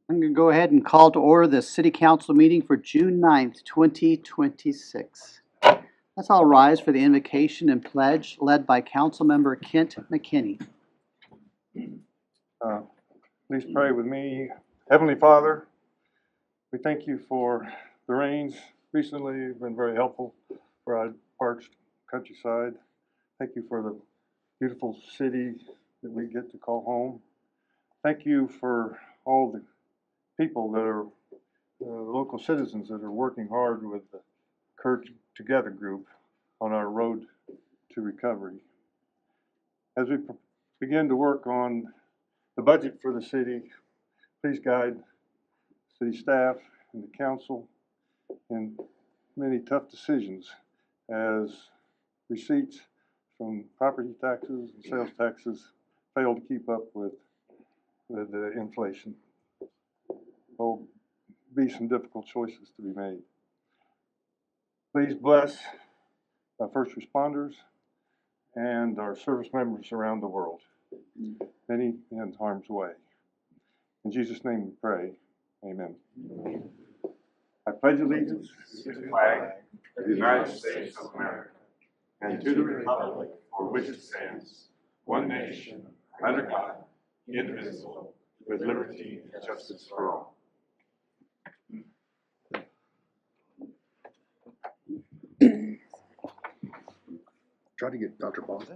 I'm going to go ahead and call to order the City Council meeting for June 9th, 2026. Let's all rise for the invocation and pledge led by Councilmember Kent McKinney. Please pray with me. Heavenly Father, we thank you for the rains recently. You've been very helpful for our parched countryside. Thank you for the beautiful city that we get to call home. Thank you for all the people that are local citizens that are working hard with the Courage Together group on our road to recovery. As we begin to work on the budget for the city, please guide city staff and the council in many tough decisions as receipts from property taxes and sales taxes fail to keep up with the inflation. There'll be some difficult choices to be made. Please bless our first responders and our service members around the world, many in harm's way. In Jesus' name we pray, amen. I pledge allegiance to the flag of the United States of America and to the republic for which it stands, one nation, under God, indivisible, with liberty and justice for all. Try to get Dr. Bond.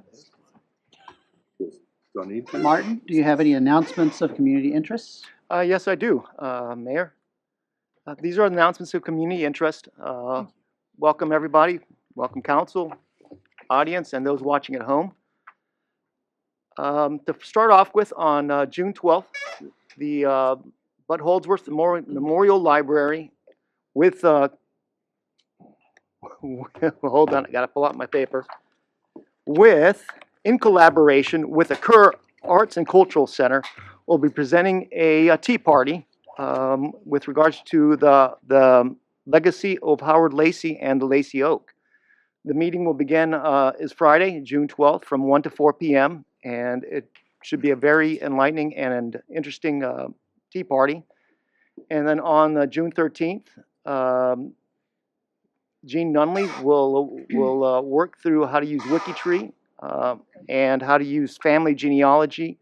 Do I need to? Martin, do you have any announcements of community interests? Yes, I do, Mayor. These are announcements of community interest. Welcome, everybody. Welcome, council, audience, and those watching at home. To start off with, on June 12th, the Bud Holdsworth Memorial Library with, hold on, I gotta pull out my paper, in collaboration with the Kerr Arts and Cultural Center, will be presenting a tea party with regards to the legacy of Howard Lacey and the Lacey Oak. The meeting will begin is Friday, June 12th, from 1 to 4 p.m. and it should be a very enlightening and interesting tea party. And then on June 13th, Gene Nunley will work through how to use WikiTree and how to use family genealogy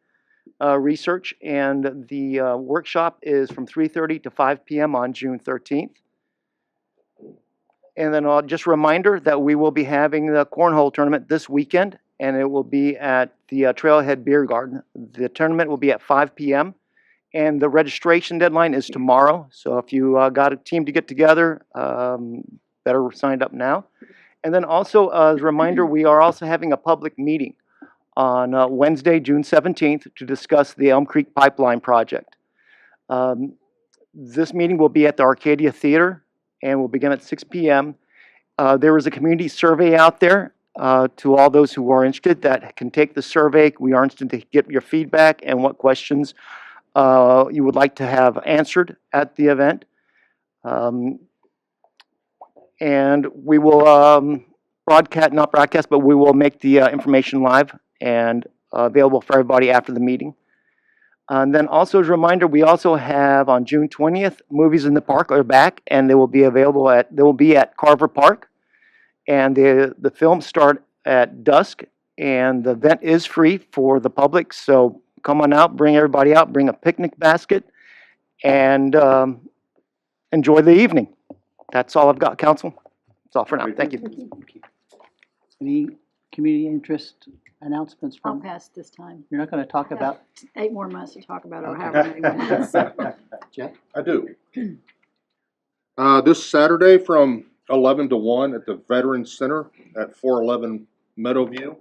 research, and the workshop is from 3:30 to 5 p.m. on June 13th. And then just a reminder that we will be having the cornhole tournament this weekend, and it will be at the Trailhead Beer Garden. The tournament will be at 5 p.m. and the registration deadline is tomorrow. So if you got a team to get together, better sign up now. And then also as a reminder, we are also having a public meeting on Wednesday, June 17th, to discuss the Elm Creek Pipeline project. This meeting will be at the Arcadia Theater and will begin at 6 p.m. There is a community survey out there to all those who are interested that can take the survey. We are interested to get your feedback and what questions you would like to have answered at the event. And we will not broadcast, but we will make the information live and available for everybody after the meeting. And then also as a reminder, we also have on June 20th, Movies in the Park are back, and they will be at Carver Park. And the films start at dusk, and the event is free for the public. So come on out, bring everybody out, bring a picnic basket, and enjoy the evening. That's all I've got, Council. That's all for now. Thank you. Any community interest announcements I'll from? pass this time. You're not going to talk about? 8 more months to talk about, or Okay. however many months. Jeff? I do. This Saturday from 11 to 1 at the Veterans Center at 411 Meadowview,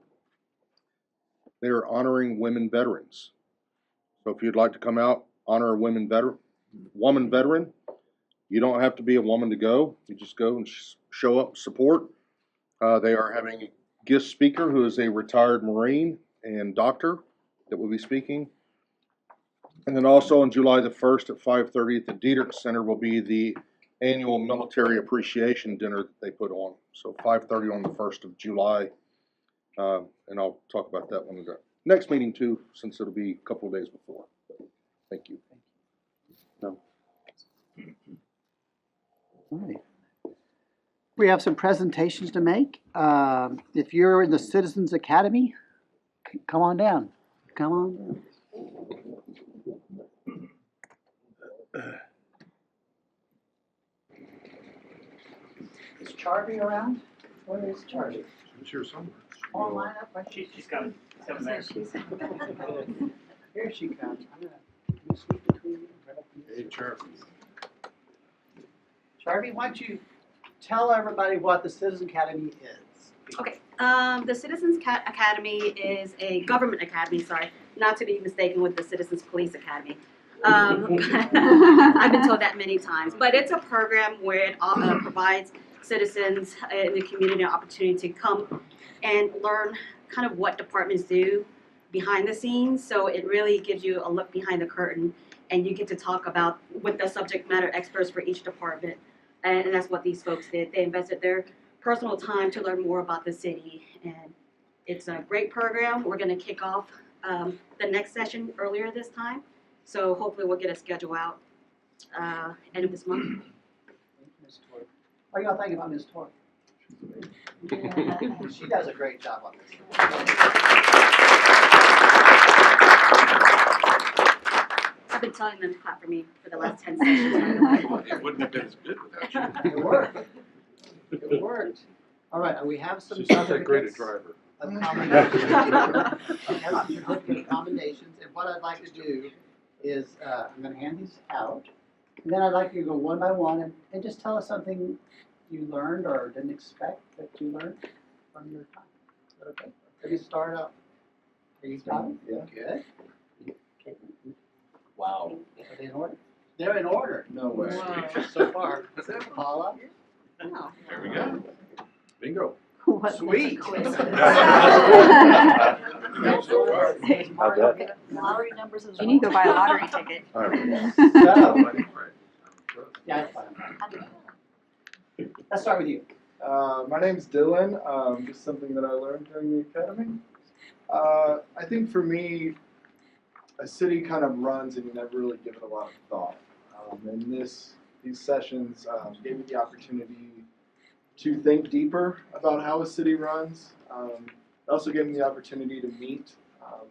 they are honoring women veterans. So if you'd like to come out, honor a woman veteran, you don't have to be a woman to go. You just go and show up, support. They are having a guest speaker who is a retired Marine and doctor that will be speaking. And then also on July the 1st at 5:30 at the Diederich Center will be the annual military appreciation dinner that they put on. So 5:30 on the 1st of July. And I'll talk about that one in the next meeting too, since it'll be a couple of days before. Thank you. Alright. We have some presentations to make. If you're in the Citizens Academy, come on down. Come on down. Is Charlie around? Where is Charlie? She's here somewhere. Oh, line up right. She's coming. She's coming there. Here she comes. I'm gonna sneak between you. Right up in Hey, this. Charlie. Charlie, why don't you tell everybody what the Citizen Academy is? Okay, the Citizens Academy is a government academy, sorry, not to be mistaken with the Citizens Police Academy. I've been told that many times, but it's a program where it provides citizens in the community an opportunity to come and learn kind of what departments do behind the scenes. So it really gives you a look behind the curtain, and you get to talk about with the subject matter experts for each department. And that's what these folks did. They invested their personal time to learn more about the city, and it's a great program. We're going to kick off the next session earlier this time, so hopefully we'll get a schedule out end of this month. Ms. Tork. What do y'all think about Ms. Tork? She does a great job on this. I've been telling them to clap for me for the last 10 sessions. It wouldn't have been as good without you. It worked. It worked. All right, we have some. She's not that great a certificates driver. of commendations. We have some certificate of commendations, and what I'd like to do is, I'm gonna hand these out. And then I'd like you to go one by one and just tell us something you learned or didn't expect that you learned from your time. Is that okay? Let me start out. Are you starting? Yeah. Good. Okay. Wow. Are they in order? They're in order. No way. So far. Paula? Wow. There we go. Bingo. What Sweet. Lottery numbers as well. You need to go buy a lottery ticket. So, yeah, it's fine. Let's start with you. My name's Dylan. Just something that I learned during the academy. I think for me, a city kind of runs and you never really give it a lot of thought. And these sessions gave me the opportunity to think deeper about how a city runs. It also gave me the opportunity to meet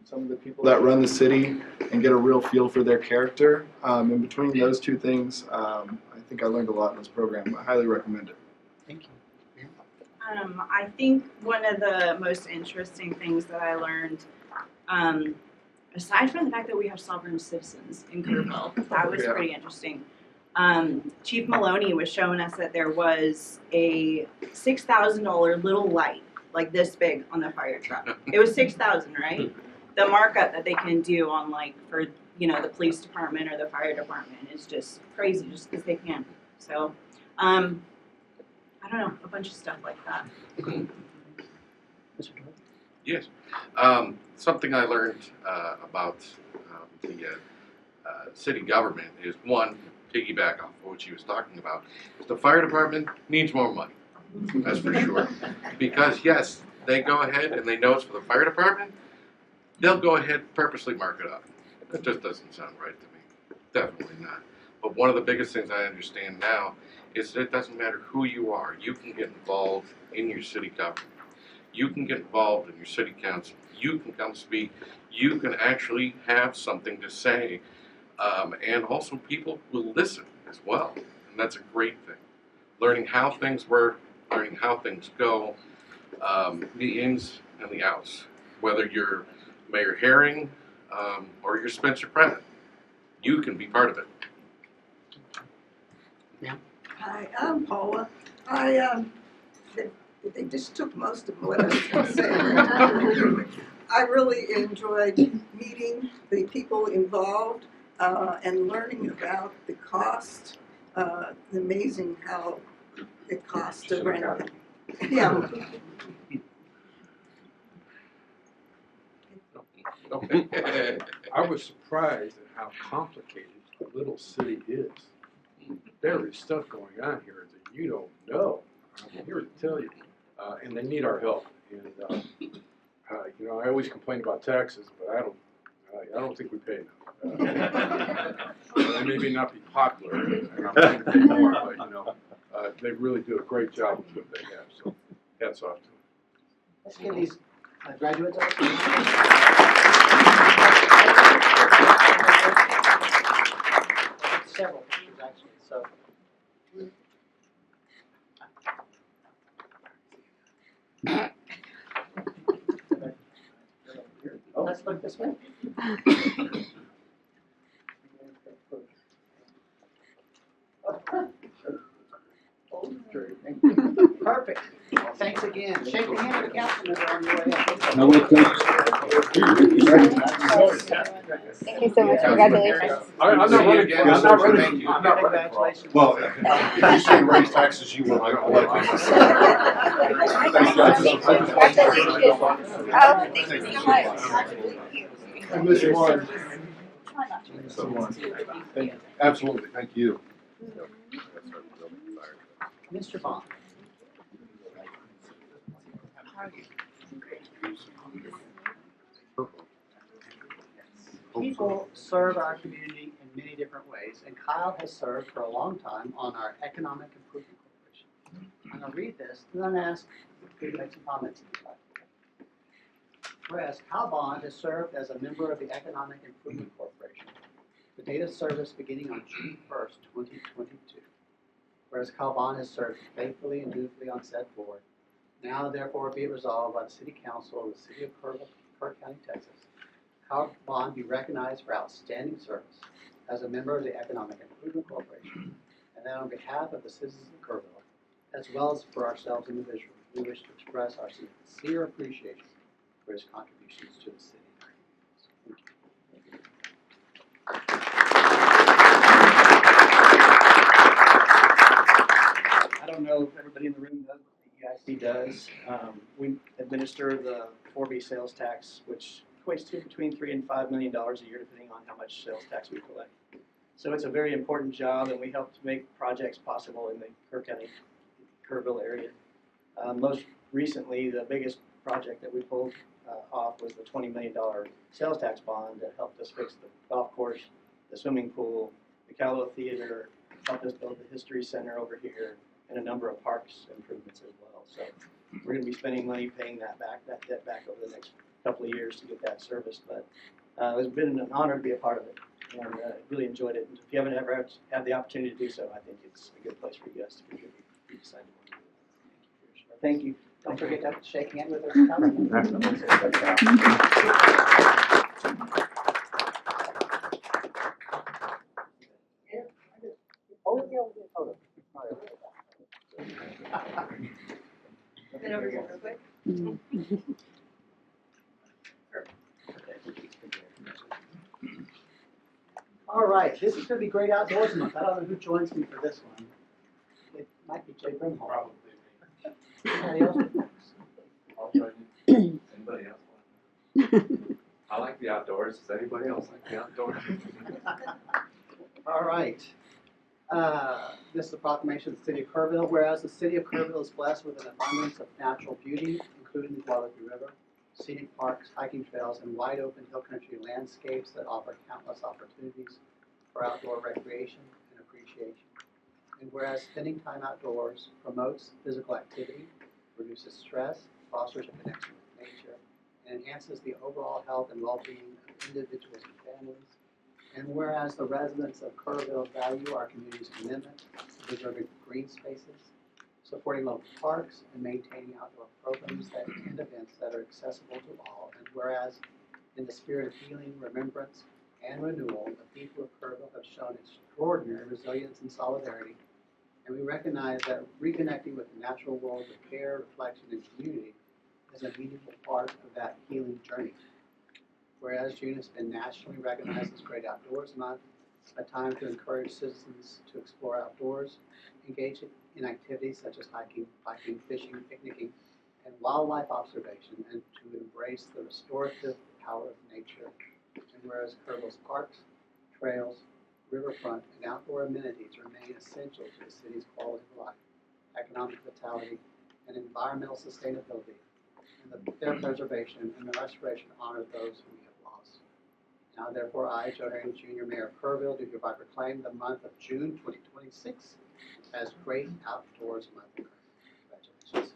some of the people that run the city and get a real feel for their character. And between those two things, I think I learned a lot in this program. I highly recommend it. Thank you. I think one of the most interesting things that I learned, aside from the fact that we have sovereign citizens in Kerrville, that was Yeah. pretty interesting. Chief Maloney was showing us that there was a $6,000 little light, like this big, on the fire truck. It was $6,000, right? The markup that they can do on for the police department or the fire department is just crazy, just because they can. So, I don't know, a bunch of stuff like that. Yes. Something I learned about the city government is, one, piggyback off what she was talking about. The fire department needs more money, that's for sure. Because yes, they go ahead and they know it's for the fire department, they'll go ahead and purposely mark it up. That just doesn't sound right to me. Definitely not. But one of the biggest things I understand now is that it doesn't matter who you are. You can get involved in your city government. You can get involved in your city council. You can come speak. You can actually have something to say. And also people will listen as well. And that's a great thing. Learning how things work, learning how things go, the ins and the outs. Whether you're Mayor Herring or you're Spencer Pratt, you can be part of it. Hi, I'm Paula. They just took most of what I was going to say. I really enjoyed meeting the people involved and learning about the cost. Amazing how it costs to rent. Yeah. I was surprised at how complicated a little city is. There is stuff going on here that you don't know. I'm here to tell you, and they need our help. And I always complain about taxes, but I don't think we pay enough. They maybe not be popular, and I'm trying to pay more, but, you know, they really do a great job with what they have, so hats off to them. Let's give these graduates several pictures actually, so. Oh, let's look this way. Perfect. Thanks again. Shake the hand of the council member on your way out. No, wait, Thank you so much. Congratulations. I'm not running, I'm not running, I'm not running for office. Congratulations. Well, if you say raise taxes, you will, I'll let you. Oh, thank you so much. And Mr. Martin. Absolutely, thank you. Mr. Bond. People serve our community in many different ways, and Kyle has served for a long time on our Economic Improvement Corporation. I'm going to read this and then ask you to make some comments. Whereas Kyle Bond has served as a member of the Economic Improvement Corporation, the date of service beginning on June 1st, 2022. Whereas Kyle Bond has served faithfully and dutifully on said board, now therefore be it resolved by the City Council of the City of Kirk County, Texas, Kyle Bond be recognized for outstanding service as a member of the Economic Improvement Corporation, and that on behalf of the citizens of Kerrville, as well as for ourselves individually, we wish to express our sincere appreciation for his contributions to the city. Thank you. I don't know if everybody in the room knows what the EIC does. We administer the 4B sales tax, which equates to between $3 and $5 million a year, depending on how much sales tax we collect. So it's a very important job, and we help to make projects possible in the Kirk County, Kerrville area. Most recently, the biggest project that we pulled off was the $20 million sales tax bond that helped us fix the golf course, the swimming pool, the Calo Theater, helped us build the History Center over here, and a number of parks improvements as well. So we're going to be spending money paying that debt back over the next couple of years to get that serviced. But it's been an honor to be a part of it, and really enjoyed it. And if you haven't ever had the opportunity to do so, I think it's a good place for you guys to contribute if you decide to want to do it. Thank you. Don't forget to shake hands with Been over here real quick. All right, this is going to be Great Outdoors Month. I don't know who joins me for this one. It might be Jay Brimhall. Probably. Anybody else? I'll join you. Anybody else want? I like the outdoors. Does anybody else like the outdoors? All right. This is a proclamation of the City of Kerrville. Whereas the City of Kerrville is blessed with an abundance of natural beauty, including the Guadalupe River, scenic parks, hiking trails, and wide open hill country landscapes that offer countless opportunities for outdoor recreation and appreciation. And whereas spending time outdoors promotes physical activity, reduces stress, fosters a connection with nature, and enhances the overall health and well-being of individuals and families. And whereas the residents of Kerrville value our community's commitment to preserving green spaces, supporting local parks, and maintaining outdoor programs and events that are accessible to all. And whereas in the spirit of healing, remembrance, and renewal, the people of Kerrville have shown extraordinary resilience and solidarity. And we recognize that reconnecting with the natural world with care, reflection, and community is a meaningful part of that healing journey. Whereas June has been nationally recognized as Great Outdoors Month, a time to encourage citizens to explore outdoors, engage in activities such as hiking, biking, fishing, picnicking, and wildlife observation, and to embrace the restorative power of nature. And whereas Kerrville's parks, trails, riverfront, and outdoor amenities remain essential to the city's quality of life, economic vitality, and environmental sustainability, and their preservation and the restoration honor those who we have lost. Now therefore, I, Joe Herring Jr., Mayor of Kerrville, do hereby proclaim the month of June 2026 as Great Outdoors Month. Congratulations.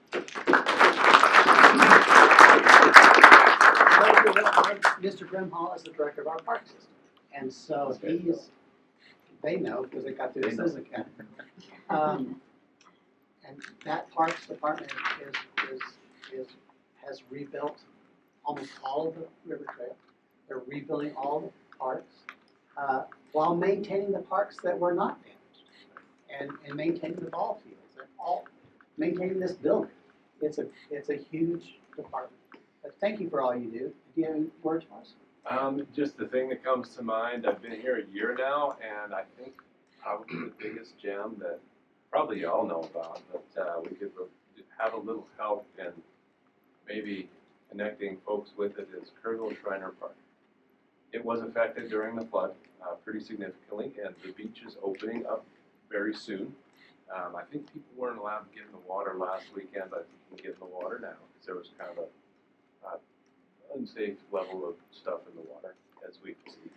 Mr. Brimhall is the director of our park system, and so they know because they got through the Citizen Academy. And that Parks Department has rebuilt almost all of the river trail. They're rebuilding all the parks while maintaining the parks that were not damaged, and maintaining the ball fields, and all maintaining this building. It's a huge department. But thank you for all you do. Do you have any words for us? Just the thing that comes to mind, I've been here a year now, and I think probably the biggest gem that probably you all know about, but we could have a little help in maybe connecting folks with it is Kerrville Shriner Park. It was affected during the flood pretty significantly, and the beach is opening up very soon. I think people weren't allowed to get in the water last weekend, but you can get in the water now because there was kind of a unsafe level of stuff in the water, as we can see.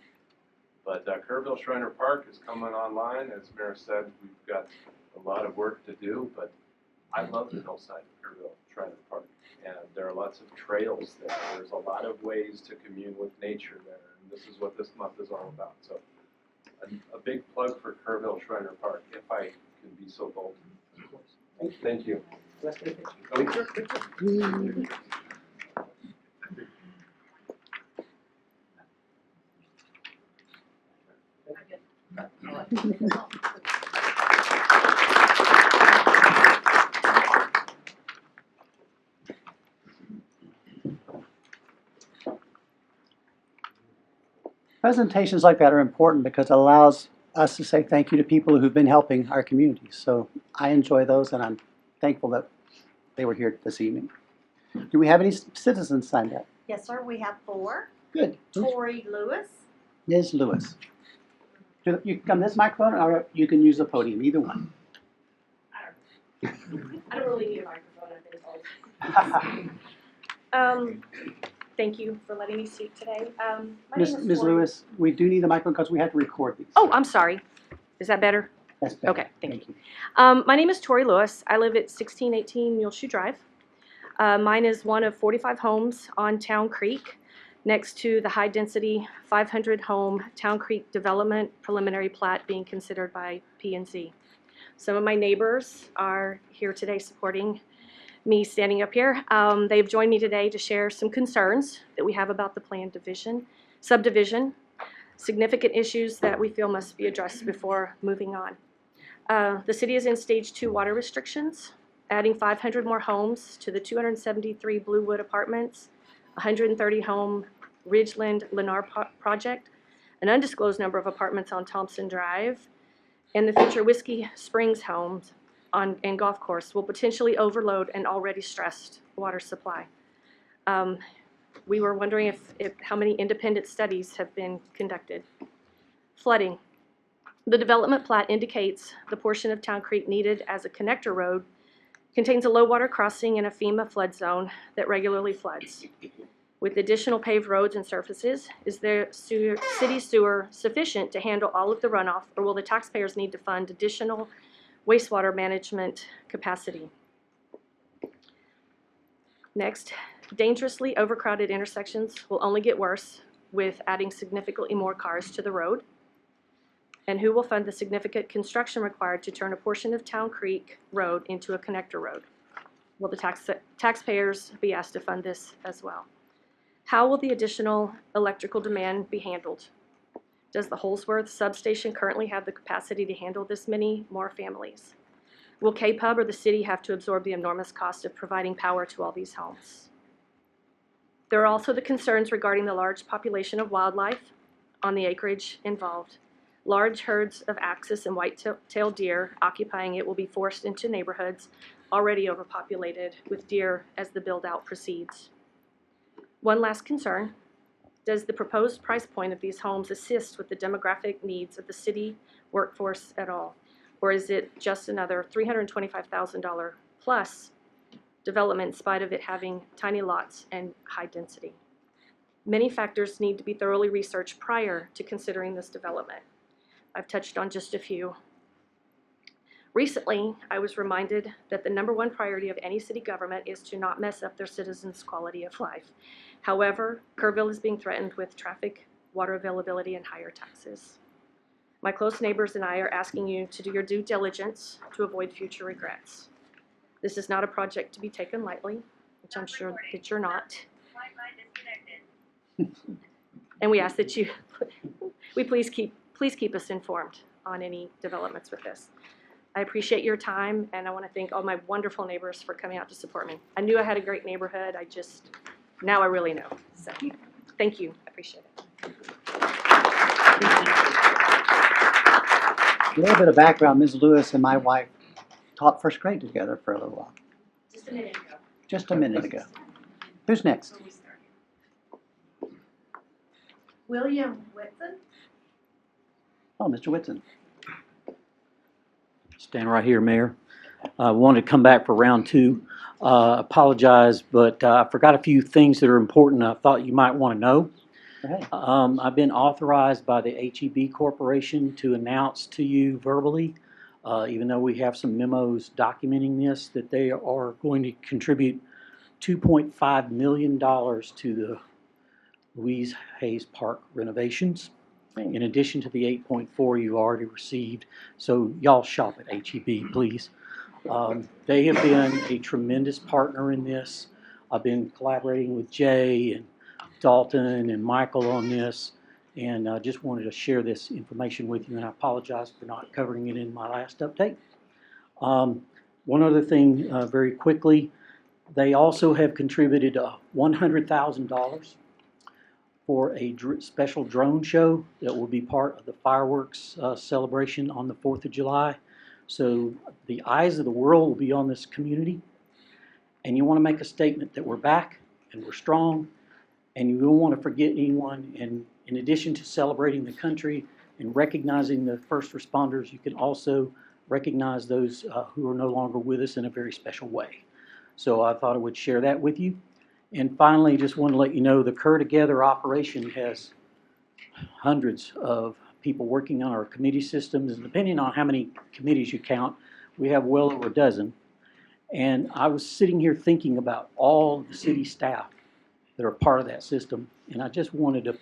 But Kerrville Shriner Park is coming online. As Mayor said, we've got a lot of work to do, but I love the hillside of Kerrville Shriner Park. And there are lots of trails there. There's a lot of ways to commune with nature there. And this is what this month is all about. So a big plug for Kerrville Shriner Park, if I can be so bold. Thank you. Let's take a picture. Presentations like that are important because it allows us to say thank you to people who've been helping our community. So I enjoy those, and I'm thankful that they were here this evening. Do we have any citizens signed up? Yes, sir, we have 4. Good. Tori Lewis. Ms. Lewis. You can come to this microphone, or you can use the podium, either one. I don't really need a microphone, I've been told. Thank you for letting me speak today. My name is Ms. Tori. Lewis, we do need the microphone because we have to record these. Oh, I'm sorry. Is that better? That's better. Okay, thank you. My name is Tori Lewis. I live at 1618 Muleshoe Drive. Mine is one of 45 homes on Town Creek, next to the high-density 500-home Town Creek Development Preliminary Plat being considered by P&Z. Some of my neighbors are here today supporting me standing up here. They've joined me today to share some concerns that we have about the planned subdivision, significant issues that we feel must be addressed before moving on. The city is in stage 2 water restrictions, adding 500 more homes to the 273 Bluewood apartments, 130 home Ridgeland Lennar project, an undisclosed number of apartments on Thompson Drive, and the future Whiskey Springs homes and golf course will potentially overload an already stressed water supply. We were wondering how many independent studies have been conducted. Flooding. The development plat indicates the portion of Town Creek needed as a connector road contains a low water crossing in a FEMA flood zone that regularly floods. With additional paved roads and surfaces, is their city sewer sufficient to handle all of the runoff, or will the taxpayers need to fund additional wastewater management capacity? Next, dangerously overcrowded intersections will only get worse with adding significantly more cars to the road. And who will fund the significant construction required to turn a portion of Town Creek Road into a connector road? Will the taxpayers be asked to fund this as well? How will the additional electrical demand be handled? Does the Holsworth substation currently have the capacity to handle this many more families? Will K-Pub or the city have to absorb the enormous cost of providing power to all these homes? There are also the concerns regarding the large population of wildlife on the acreage involved. Large herds of axis and white-tailed deer occupying it will be forced into neighborhoods already overpopulated with deer as the build-out proceeds. One last concern, does the proposed price point of these homes assist with the demographic needs of the city workforce at all? Or is it just another $325,000 plus development in spite of it having tiny lots and high density? Many factors need to be thoroughly researched prior to considering this development. I've touched on just a few. Recently, I was reminded that the #1 priority of any city government is to not mess up their citizens' quality of life. However, Kerrville is being threatened with traffic, water availability, and higher taxes. My close neighbors and I are asking you to do your due diligence to avoid future regrets. This is not a project to be taken lightly, which I'm sure that you're not. And we ask that you, please keep us informed on any developments with this. I appreciate your time, and I want to thank all my wonderful neighbors for coming out to support me. I knew I had a great neighborhood. Now I really know. So, thank you. I appreciate it. A little bit of background, Ms. Lewis and my wife taught first grade together for a little while. Just a minute ago. Just a minute ago. Who's next? William Whitson? Oh, Mr. Whitson. Stand right here, Mayor. I wanted to come back for round two. Apologize, but I forgot a few things that are important I thought you might want to know. Go ahead. I've been authorized by the HEB Corporation to announce to you verbally, even though we have some memos documenting this, that they are going to contribute $2.5 million to the Louise Hayes Park renovations, in addition to the 8.4 you've already received. So y'all shop at HEB, please. They have been a tremendous partner in this. I've been collaborating with Jay and Dalton and Michael on this, and I just wanted to share this information with you, and I apologize for not covering it in my last update. One other thing, very quickly, they also have contributed $100,000 for a special drone show that will be part of the fireworks celebration on the 4th of July. So the eyes of the world will be on this community, and you want to make a statement that we're back and we're strong, and you don't want to forget anyone. And in addition to celebrating the country and recognizing the first responders, you can also recognize those who are no longer with us in a very special way. So I thought I would share that with you. And finally, just want to let you know the Cur Together operation has hundreds of people working on our committee systems, and depending on how many committees you count, we have well over a dozen. And I was sitting here thinking about all the city staff that are part of that system, and I just wanted to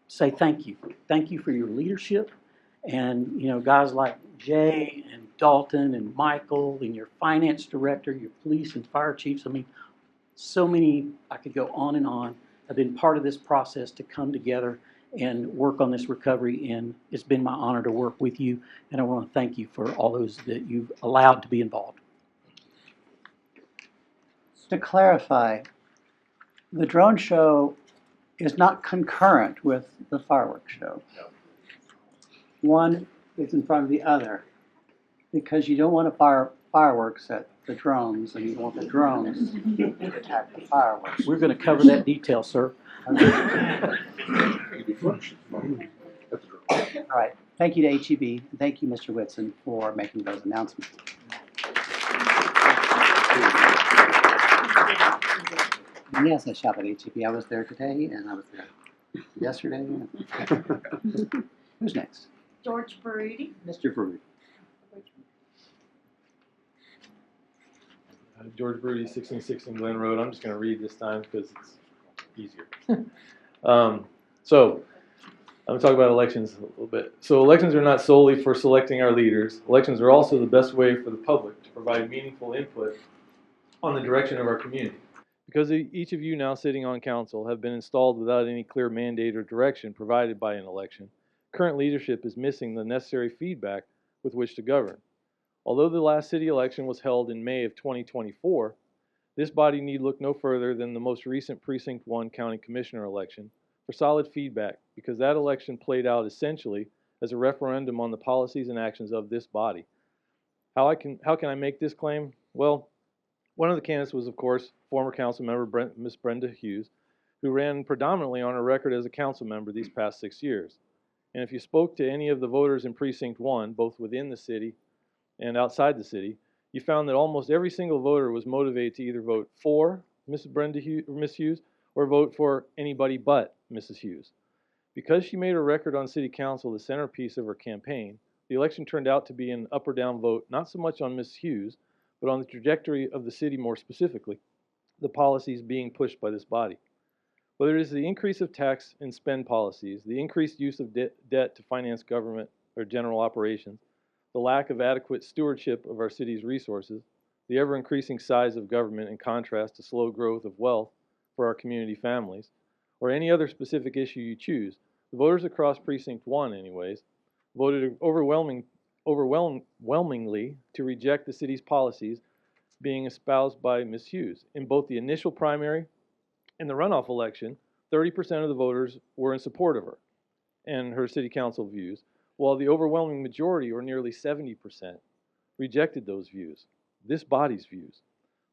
say thank you. Thank you for your leadership, and you know, guys like Jay and Dalton and Michael and your finance director, your police and fire chiefs. I mean, so many, I could go on and on, have been part of this process to come together and work on this recovery, and it's been my honor to work with you, and I want to thank you for all those that you've allowed to be involved. To clarify, the drone show is not concurrent with the fireworks show. No. One is in front of the other, because you don't want to fire fireworks at the drones, and you don't want the drones to attack the fireworks. We're going to cover that detail, sir. All right. Thank you to HEB, and thank you, Mr. Whitson, for making those announcements. And yes, I shop at HEB. I was there today, and I was there yesterday. Who's next? George Baruti. Mr. Brewer. George Baruti, 1616 Glen Road. I'm just going to read this time because it's easier. So, I'm going to talk about elections a little bit. So, elections are not solely for selecting our leaders. Elections are also the best way for the public to provide meaningful input on the direction of our community. Because each of you now sitting on council have been installed without any clear mandate or direction provided by an election, current leadership is missing the necessary feedback with which to govern. Although the last city election was held in May of 2024, this body need look no further than the most recent Precinct 1 County Commissioner election for solid feedback, because that election played out essentially as a referendum on the policies and actions of this body. How can I make this claim? Well, one of the candidates was, of course, former council member Ms. Brenda Hughes, who ran predominantly on her record as a council member these past 6 years. And if you spoke to any of the voters in Precinct 1, both within the city and outside the city, you found that almost every single voter was motivated to either vote for Ms. Hughes or vote for anybody but Mrs. Hughes. Because she made her record on City Council the centerpiece of her campaign, the election turned out to be an up or down vote, not so much on Mrs. Hughes, but on the trajectory of the city more specifically, the policies being pushed by this body. Whether it is the increase of tax and spend policies, the increased use of debt to finance government or general operations, the lack of adequate stewardship of our city's resources, the ever-increasing size of government in contrast to slow growth of wealth for our community families, or any other specific issue you choose, the voters across Precinct 1, anyways, voted overwhelmingly to reject the city's policies being espoused by Ms. Hughes. In both the initial primary and the runoff election, 30% of the voters were in support of her and her city council views, while the overwhelming majority, or nearly 70%, rejected those views, this body's views.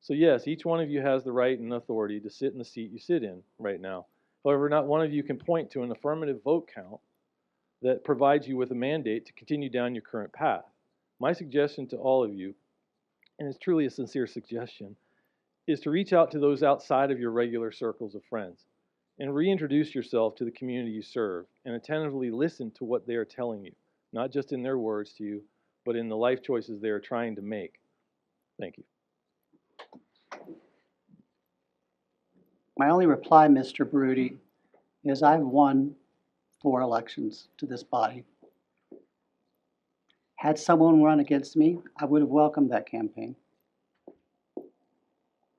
So yes, each one of you has the right and authority to sit in the seat you sit in right now. However, not one of you can point to an affirmative vote count that provides you with a mandate to continue down your current path. My suggestion to all of you, and it's truly a sincere suggestion, is to reach out to those outside of your regular circles of friends and reintroduce yourself to the community you serve and attentively listen to what they are telling you, not just in their words to you, but in the life choices they are trying to make. Thank you. My only reply, Mr. Baroudi, is I've won 4 elections to this body. Had someone run against me, I would have welcomed that campaign.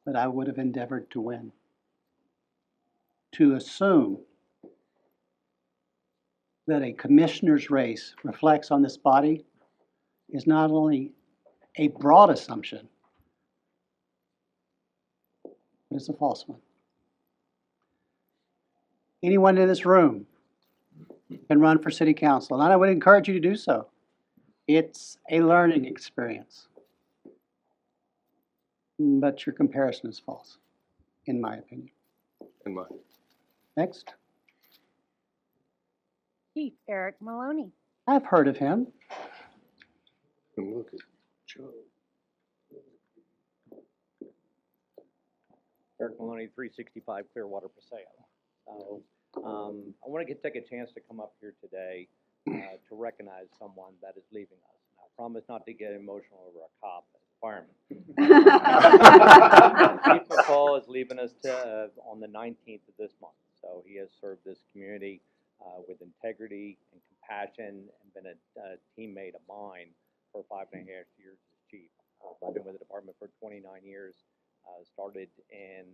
But I would have endeavored to win. To assume that a commissioner's race reflects on this body is not only a broad assumption, but it's a false one. Anyone in this room can run for city council, and I would encourage you to do so. It's a learning experience. But your comparison is false, in my opinion. In my Next. Chief Eric Maloney. I've heard of him. and look at Joe. Eric Maloney, 365 Clearwater Paseo. So I want to take a chance to come up here today to recognize someone that is leaving us. And I promise not to get emotional over a cop as a fireman. Chief McCall is leaving us on the 19th of this month. So he has served this community with integrity and compassion and been a teammate of mine for 5.5 years as chief. I've been with the department for 29 years. Started in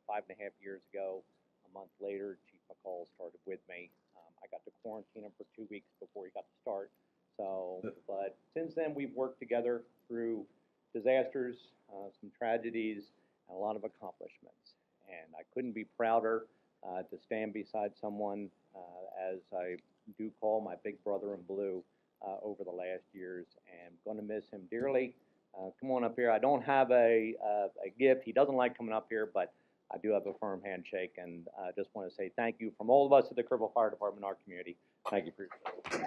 5.5 years ago. A month later, Chief McCall started with me. I got to quarantine him for 2 weeks before he got to start. So, but since then, we've worked together through disasters, some tragedies, and a lot of accomplishments. And I couldn't be prouder to stand beside someone as I do call my big brother in blue over the last years, and going to miss him dearly. Come on up here. I don't have a gift. He doesn't like coming up here, but I do have a firm handshake, and I just want to say thank you from all of us at the Kerrville Fire Department, our community. Thank you for your support.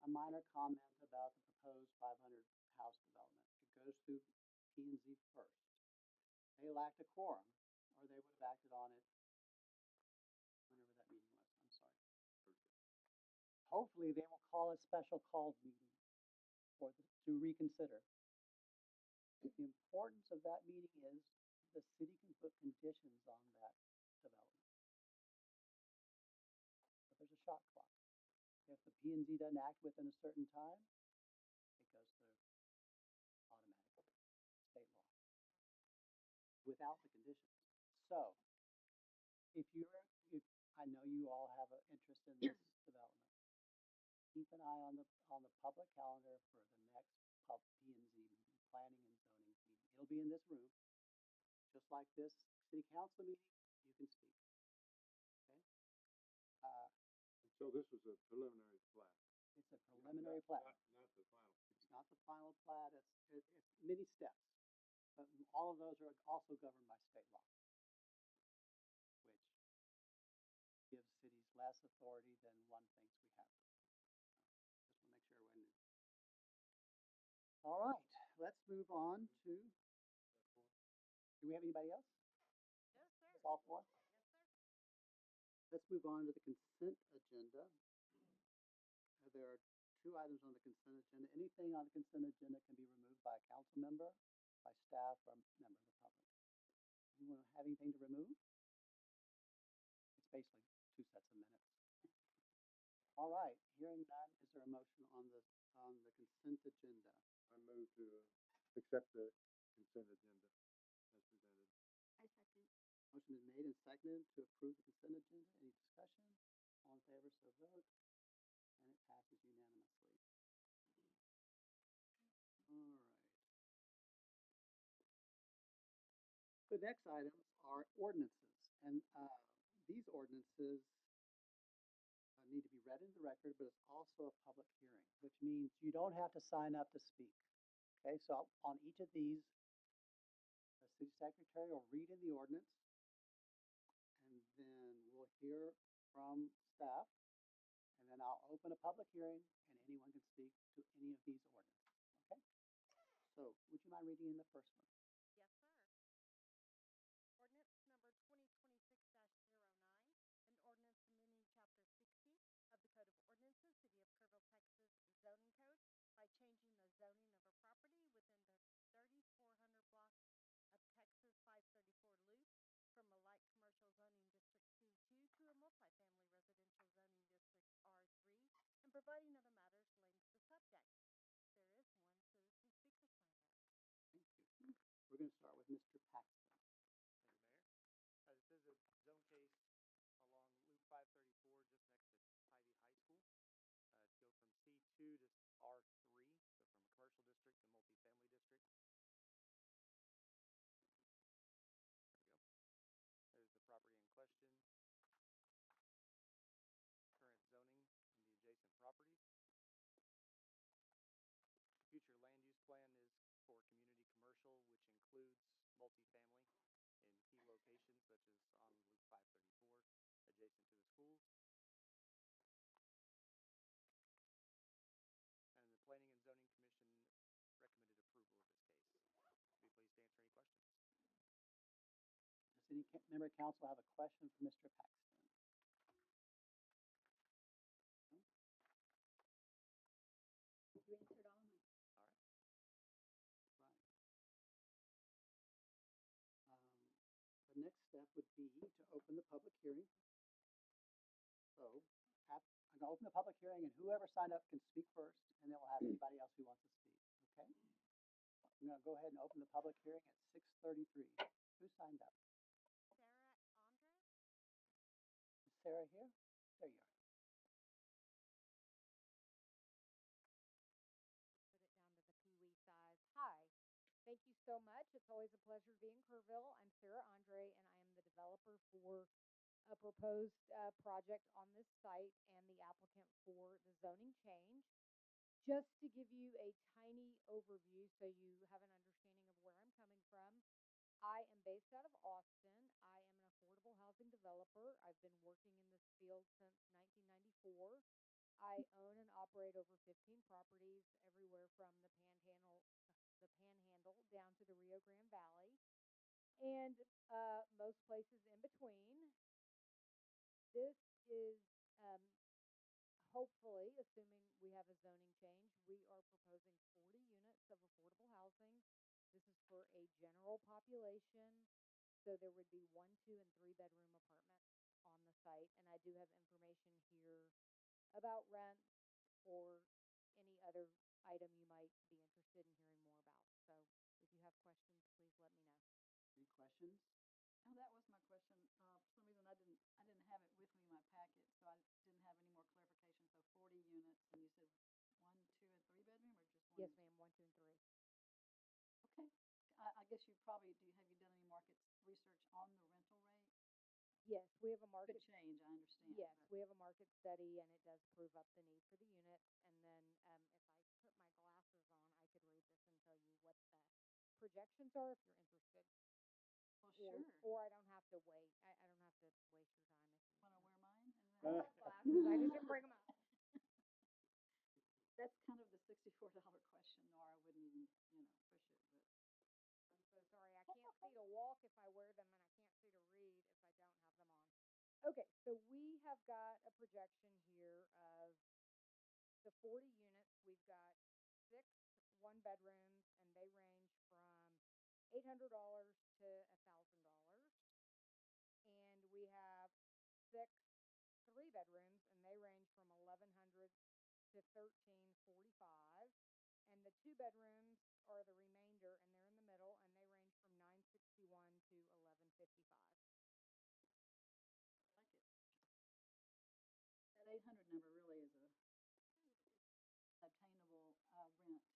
A minor comment about the proposed 500 house development. It goes through P&Z first. They lacked a quorum, or they would have acted on it whenever that meeting was. I'm sorry. Hopefully, they will call a special called meeting to reconsider. The importance of that meeting is the city can put conditions on that development. But there's a shot clock. If the P&Z doesn't act within a certain time, it goes through automatically, state law, without the conditions. So, I know you all have an interest in this development. Keep an eye on the public calendar for the next P&Z meeting, planning and zoning meeting. It'll be in this room, just like this city council meeting. You can speak. Okay. So this was a preliminary plat. It's a preliminary plat. Not the final. It's not the final plat, it's many steps. But all of those are also governed by state law, which gives cities less authority than one thinks we have. So, just want to make sure everyone knew. All right, let's move on to, do we have anybody else? No, sir. That's all four? Yes, sir. Let's move on to the consent agenda. There are two items on the consent agenda. Anything on the consent agenda can be removed by a council member, by staff, or a member of the public. Anyone have anything to remove? It's basically 2 sets of minutes. All right, hearing none, is there a motion on the consent agenda? I move to accept the consent agenda as presented. I second. Motion is made and seconded to approve the consent agenda. Any discussion? All in favor, so vote. And it passes unanimously. All right. The next items are ordinances, and these ordinances need to be read into the record, but it's also a public hearing, which means you don't have to sign up to speak. Okay, so on each of these, the city secretary will read in the ordinance, and then we'll hear from staff, and then I'll open a public hearing, and anyone can speak to any of these ordinances. Okay? So, would you mind reading in the first one? Yes, sir. Ordinance number 2026-09, an ordinance amending Chapter 60 of the Code of Ordinances, City of Kerrville, Texas zoning code by changing the zoning of a property within the 3400 block of Texas 534 loop from a light commercial zoning district C2 to a multifamily residential zoning district R3 and providing other matters relating to the subject. There is one citizen speaker signed up. Thank you. We're going to start with Mr. Paxton. Thank you, Mayor. This is a zone case along Loop 534, just next to Ivy High School. To go from C2 to R3, so from a commercial district to multifamily district. There we go. There's the property in question. Current zoning and the adjacent properties. The future land use plan is for community commercial, which includes multifamily in key locations such as on Loop 534, adjacent to the schools. And the Planning and Zoning Commission recommended approval of this case. Be pleased to answer any questions. Does any member of council have a question for Mr. Paxton? No? You answered all of mine. All right. Right. The next step would be to open the public hearing. So I'm going to open the public hearing, and whoever signed up can speak first, and then we'll have anybody else who wants to speak. Okay? I'm going to go ahead and open the public hearing at 6:33. Who signed up? Sarah Andre? Is Sarah here? There you are. Put it down to the pee-wee size. Hi. Thank you so much. It's always a pleasure to be in Kerrville. I'm Sarah Andre, and I am the developer for a proposed project on this site and the applicant for the zoning change. Just to give you a tiny overview so you have an understanding of where I'm coming from, I am based out of Austin. I am an affordable housing developer. I've been working in this field since 1994. I own and operate over 15 properties everywhere from the Panhandle down to the Rio Grande Valley, and most places in between. This is hopefully, assuming we have a zoning change, we are proposing 40 units of affordable housing. This is for a general population, so there would be 1, 2, and 3 bedroom apartments on the site, and I do have information here about rents or any other item you might be interested in hearing more about. So if you have questions, please let me know. Any questions? Oh, that was my question. For some reason, I didn't have it with me in my packet, so I didn't have any more clarification. So 40 units, and you said 1, 2, and 3 bedroom, or just 1? Yes, ma'am. 1, 2, and 3. Okay. I guess you probably have you done any market research on the rental rate? Yes, we have a market. Could change, I understand. Yes, but- we have a market study and it does prove up the need for the units. And then, if I put my glasses on, I could read this and tell you what the projections are if you're interested. Well, sure. Or I don't have to wait. I don't have to waste your time if you. Wanna wear mine? I have glasses, I just didn't bring them out. That's kind of the $64 question, or I wouldn't even, push it, but. I'm so sorry. I can't see to walk if I wear them, and I can't see to read if I don't have them on. Okay, so we have got a projection here of the 40 units. We've got 6 one-bedrooms, and they range from $800 to $1,000. And we have 6 3-bedrooms, and they range from $1,100 to $1,345. And the 2-bedrooms are the remainder, and they're in the middle, and they range from $961 to $1,155. I like it. That 800 number really is a obtainable rent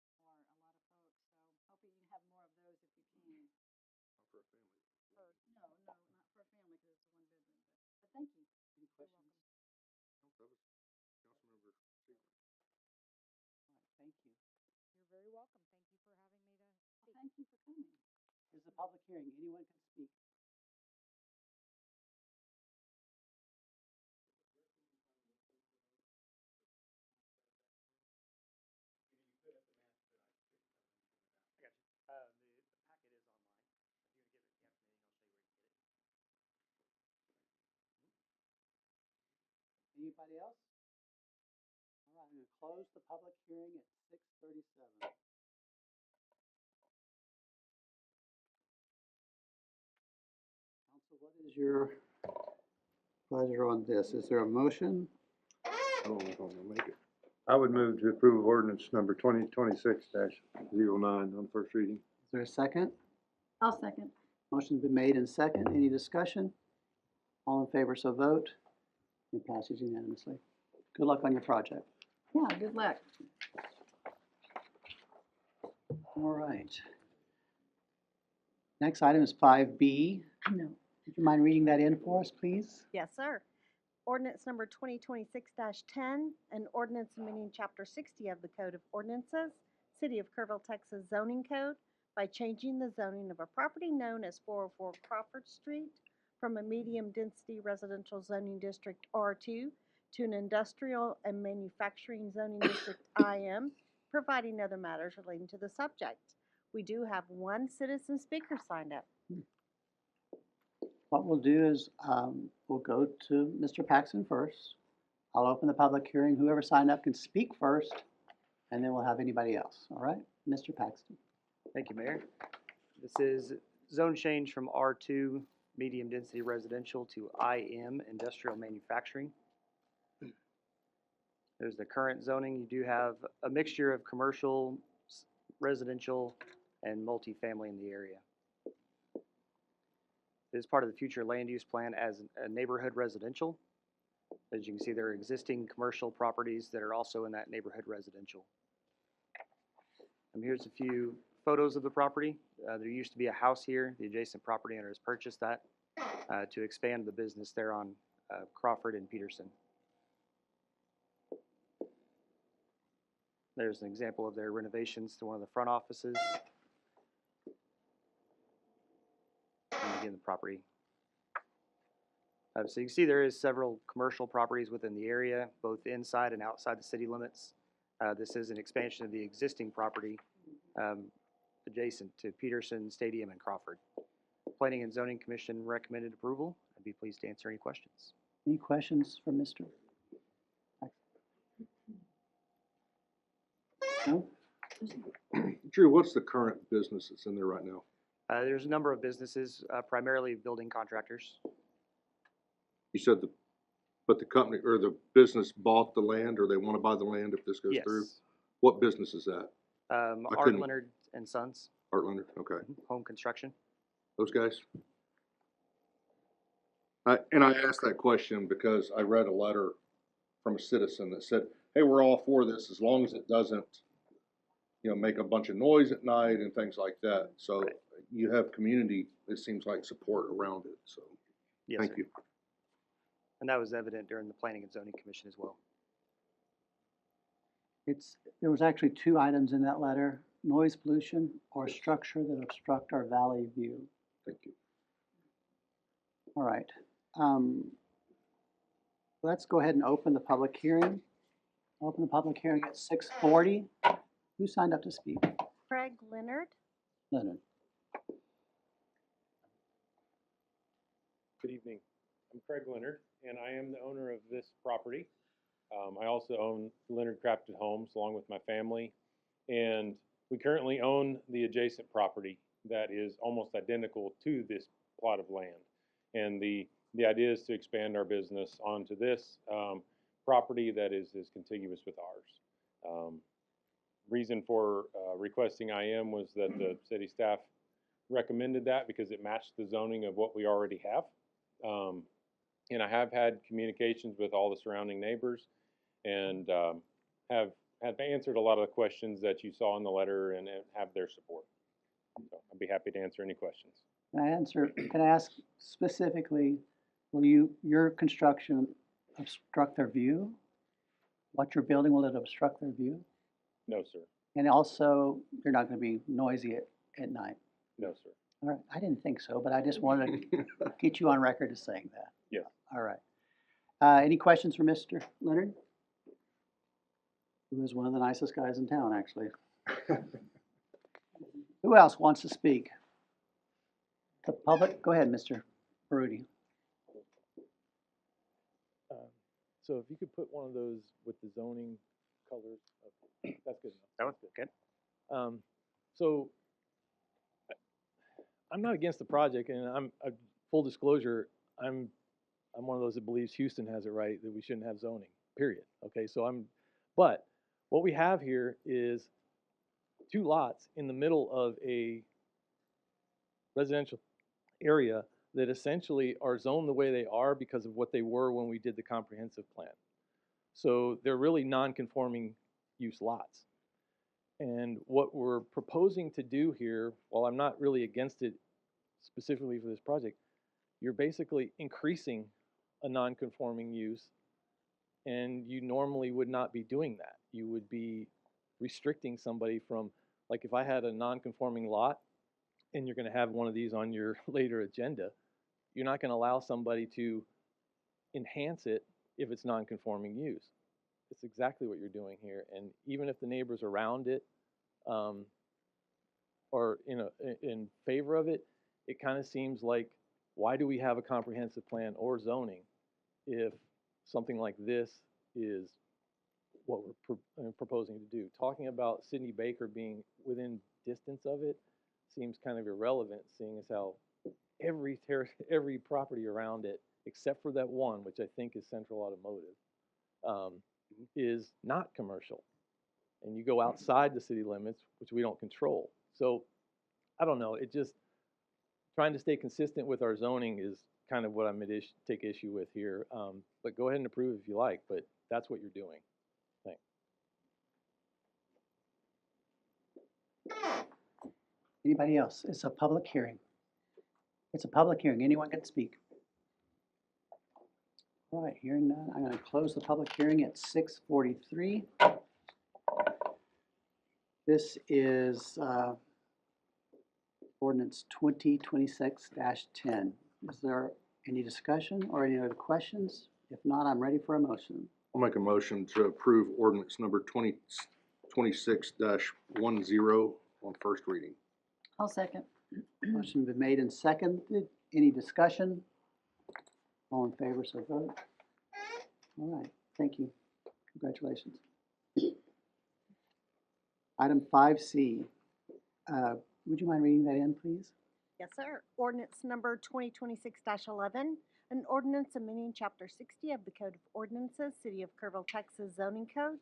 for a lot of folks, so hoping you have more of those if you can. Not for a family. No, not for a family because it's a 1-bedroom, but thank you. Any questions? No, that was Councilmember Seaver. All right, thank you. You're very welcome. Thank you for having me to Well, speak. thank you for coming. Here's the public hearing. Anyone can speak. I got you. The packet is online. If you want to give it after the meeting, I'll show you where you can get it. Anybody else? All right, I'm gonna close the public hearing at 6:37. Council, what is your pleasure on this? Is there a motion? I don't know if I'm gonna make it. I would move to approve ordinance number 2026-09 on first reading. Is there a second? I'll second. Motion's been made and second. Any discussion? All in favor, so vote. It passes unanimously. Good luck on your project. Yeah, good luck. All right. Next item is 5B. No. Would you mind reading that in for us, please? Yes, sir. Ordinance number 2026-10, an ordinance amending Chapter 60 of the Code of Ordinances, City of Kerrville, Texas zoning code by changing the zoning of a property known as 404 Crawford Street from a medium-density residential zoning district R2 to an industrial and manufacturing zoning district IM, providing other matters relating to the subject. We do have one citizen speaker signed up. What we'll do is we'll go to Mr. Paxton first. I'll open the public hearing. Whoever signed up can speak first, and then we'll have anybody else. All right? Mr. Paxton. Thank you, Mayor. This is zone change from R2 medium density residential to IM industrial manufacturing. There's the current zoning. You do have a mixture of commercial, residential, and multifamily in the area. It is part of the future land use plan as a neighborhood residential. As you can see, there are existing commercial properties that are also in that neighborhood residential. Here's a few photos of the property. There used to be a house here. The adjacent property owner has purchased that to expand the business there on Crawford and Peterson. There's an example of their renovations to one of the front offices. And again, the property. So you can see there is several commercial properties within the area, both inside and outside the city limits. This is an expansion of the existing property adjacent to Peterson Stadium and Crawford. Planning and Zoning Commission recommended approval. I'd be pleased to answer any questions. Any questions for Mr. No? Drew, what's the current business that's in there right now? There's a number of businesses, primarily building contractors. You said but the company or the business bought the land, or they want to buy the land if this goes Yes. through? What business is that? Art Leonard and Sons. Art Leonard, okay. Home construction. Those guys? And I asked that question because I read a letter from a citizen that said, hey, we're all for this as long as it doesn't, make a bunch of noise at night and things like that. So you have community, it seems like, support around it, so Yes, thank sir. you. And that was evident during the Planning and Zoning Commission as well. There was actually two items in that letter: noise pollution or structure that obstruct our valley view. Thank you. All right. Let's go ahead and open the public hearing. Open the public hearing at 6:40. Who signed up to speak? Craig Leonard. Leonard. Good evening. I'm Craig Leonard, and I am the owner of this property. I also own Leonard Crafted Homes along with my family, and we currently own the adjacent property that is almost identical to this plot of land. And the idea is to expand our business onto this property that is contiguous with ours. Reason for requesting IM was that the city staff recommended that because it matched the zoning of what we already have. And I have had communications with all the surrounding neighbors and have answered a lot of the questions that you saw in the letter and have their support. So I'd be happy to answer any questions. Can I ask specifically, will your construction obstruct their view? What you're building, will it obstruct their view? No, sir. And also, you're not going to be noisy at night? No, sir. All right, I didn't think so, but I just wanted to get you on record as saying that. Yes. All right. Any questions for Mr. Leonard? Who is one of the nicest guys in town, actually. Who else wants to speak? The public? Go ahead, Mr. Baruti. So if you could put one of those with the zoning colors, that's good enough. That was good. So I'm not against the project, and full disclosure, I'm one of those that believes Houston has it right that we shouldn't have zoning. Period. Okay, but what we have here is 2 lots in the middle of a residential area that essentially are zoned the way they are because of what they were when we did the comprehensive plan. So they're really non-conforming use lots. And what we're proposing to do here, while I'm not really against it specifically for this project, you're basically increasing a non-conforming use, and you normally would not be doing that. You would be restricting somebody from, like if I had a non-conforming lot, and you're going to have one of these on your later agenda, you're not going to allow somebody to enhance it if it's non-conforming use. It's exactly what you're doing here. And even if the neighbors around it are in favor of it, it kind of seems like, why do we have a comprehensive plan or zoning if something like this is what we're proposing to do? Talking about Sidney Baker being within distance of it seems kind of irrelevant, seeing as how every property around it, except for that one, which I think is Central Automotive, is not commercial. And you go outside the city limits, which we don't control. So I don't know, trying to stay consistent with our zoning is kind of what I'm going to take issue with here. But go ahead and approve if you like, but that's what you're doing. Thanks. Anybody else? It's a public hearing. It's a public hearing. Anyone can speak. All right, hearing none, I'm going to close the public hearing at 6:43. This is ordinance 2026-10. Is there any discussion or any other questions? If not, I'm ready for a motion. I'll make a motion to approve ordinance number 2026-10 on first reading. I'll second. Motion been made and seconded. Any discussion? All in favor, so vote. All right, thank you. Congratulations. Item 5C. Would you mind reading that in, please? Yes, sir. Ordinance number 2026-11, an ordinance amending Chapter 60 of the Code of Ordinances, City of Kerrville, Texas zoning code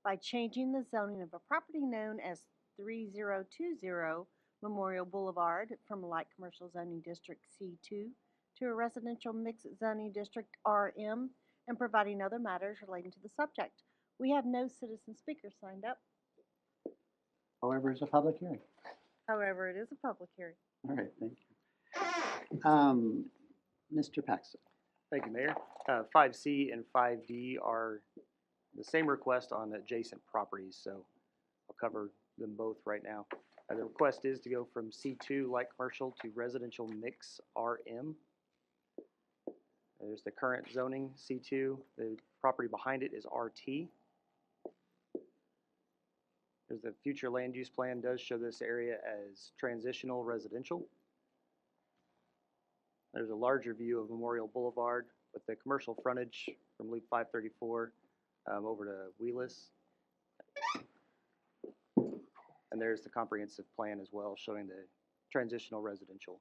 by changing the zoning of a property known as 3020 Memorial Boulevard from a light commercial zoning district C2 to a residential mixed zoning district RM and providing other matters relating to the subject. We have no citizen speakers signed up. However, it's a public hearing. However, it is a public hearing. All right, thank you. Mr. Paxton. Thank you, Mayor. 5C and 5D are the same request on adjacent properties, so I'll cover them both right now. The request is to go from C2 light commercial to residential mix RM. There's the current zoning C2. The property behind it is RT. There's the future land use plan does show this area as transitional residential. There's a larger view of Memorial Boulevard with the commercial frontage from Loop 534 over to Wheelis. And there's the comprehensive plan as well, showing the transitional residential.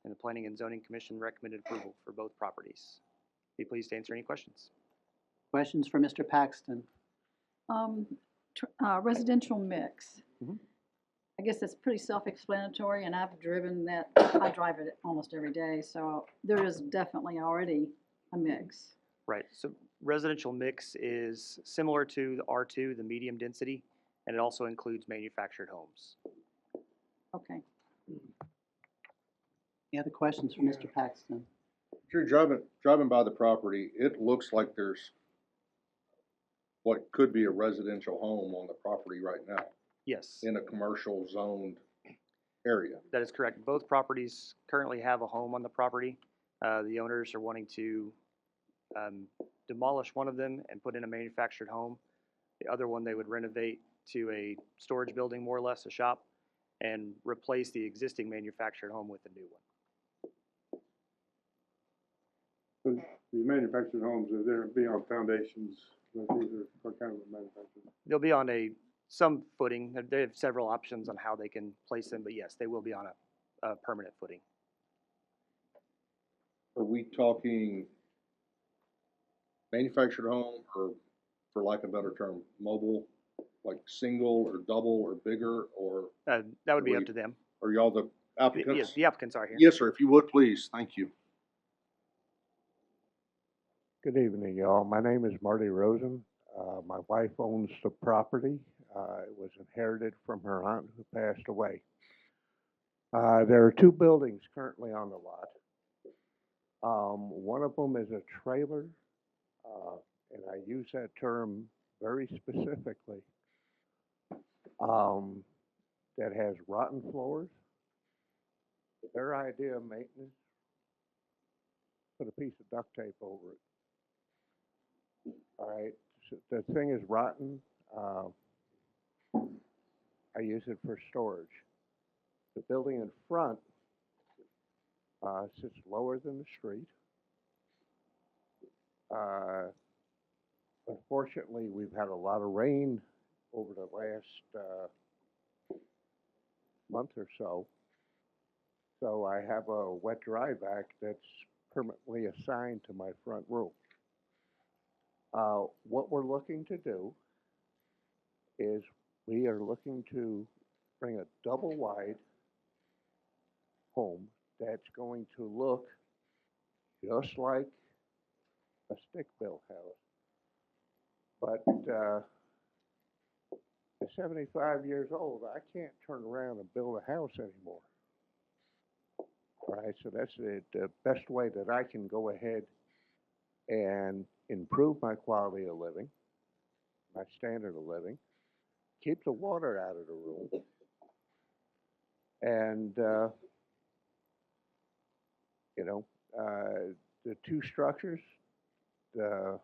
And the Planning and Zoning Commission recommended approval for both properties. Be pleased to answer any questions. Questions for Mr. Paxton? Residential mix. Mhm. I guess that's pretty self-explanatory, and I've driven that, I drive it almost every day, so there is definitely already a mix. Right, so residential mix is similar to the R2, the medium density, and it also includes manufactured homes. Okay. Any other questions for Mr. Paxton? If you're driving by the property, it looks like there's what could be a residential home on the property right now Yes, in a commercial zoned area. that is correct. Both properties currently have a home on the property. The owners are wanting to demolish one of them and put in a manufactured home. The other one they would renovate to a storage building, more or less a shop, and replace the existing manufactured home with a new one. These manufactured homes, are there be on foundations, like these are what kind of manufactured? They'll be on some footing. They have several options on how they can place them, but yes, they will be on a permanent footing. Are we talking manufactured home, or for lack of a better term, mobile, like single or double or bigger, or? That would be up to them. Are y'all the applicants? Yes, the applicants are here. Yes, sir, if you would, please, thank you. Good evening, y'all. My name is Marty Rosen. My wife owns the property. It was inherited from her aunt who passed away. There are two buildings currently on the lot. One of them is a trailer, and I use that term very specifically, that has rotten floors. Their idea of maintenance, put a piece of duct tape over it. All right, so the thing is rotten. I use it for storage. The building in front sits lower than the street. Unfortunately, we've had a lot of rain over the last month or so. So I have a wet dry vac that's permanently assigned to my front room. What we're looking to do is we are looking to bring a double wide home that's going to look just like a stick-built house. But at 75 years old, I can't turn around and build a house anymore. All right, so that's the best way that I can go ahead and improve my quality of living, my standard of living, keep the water out of the room, and the two structures, we're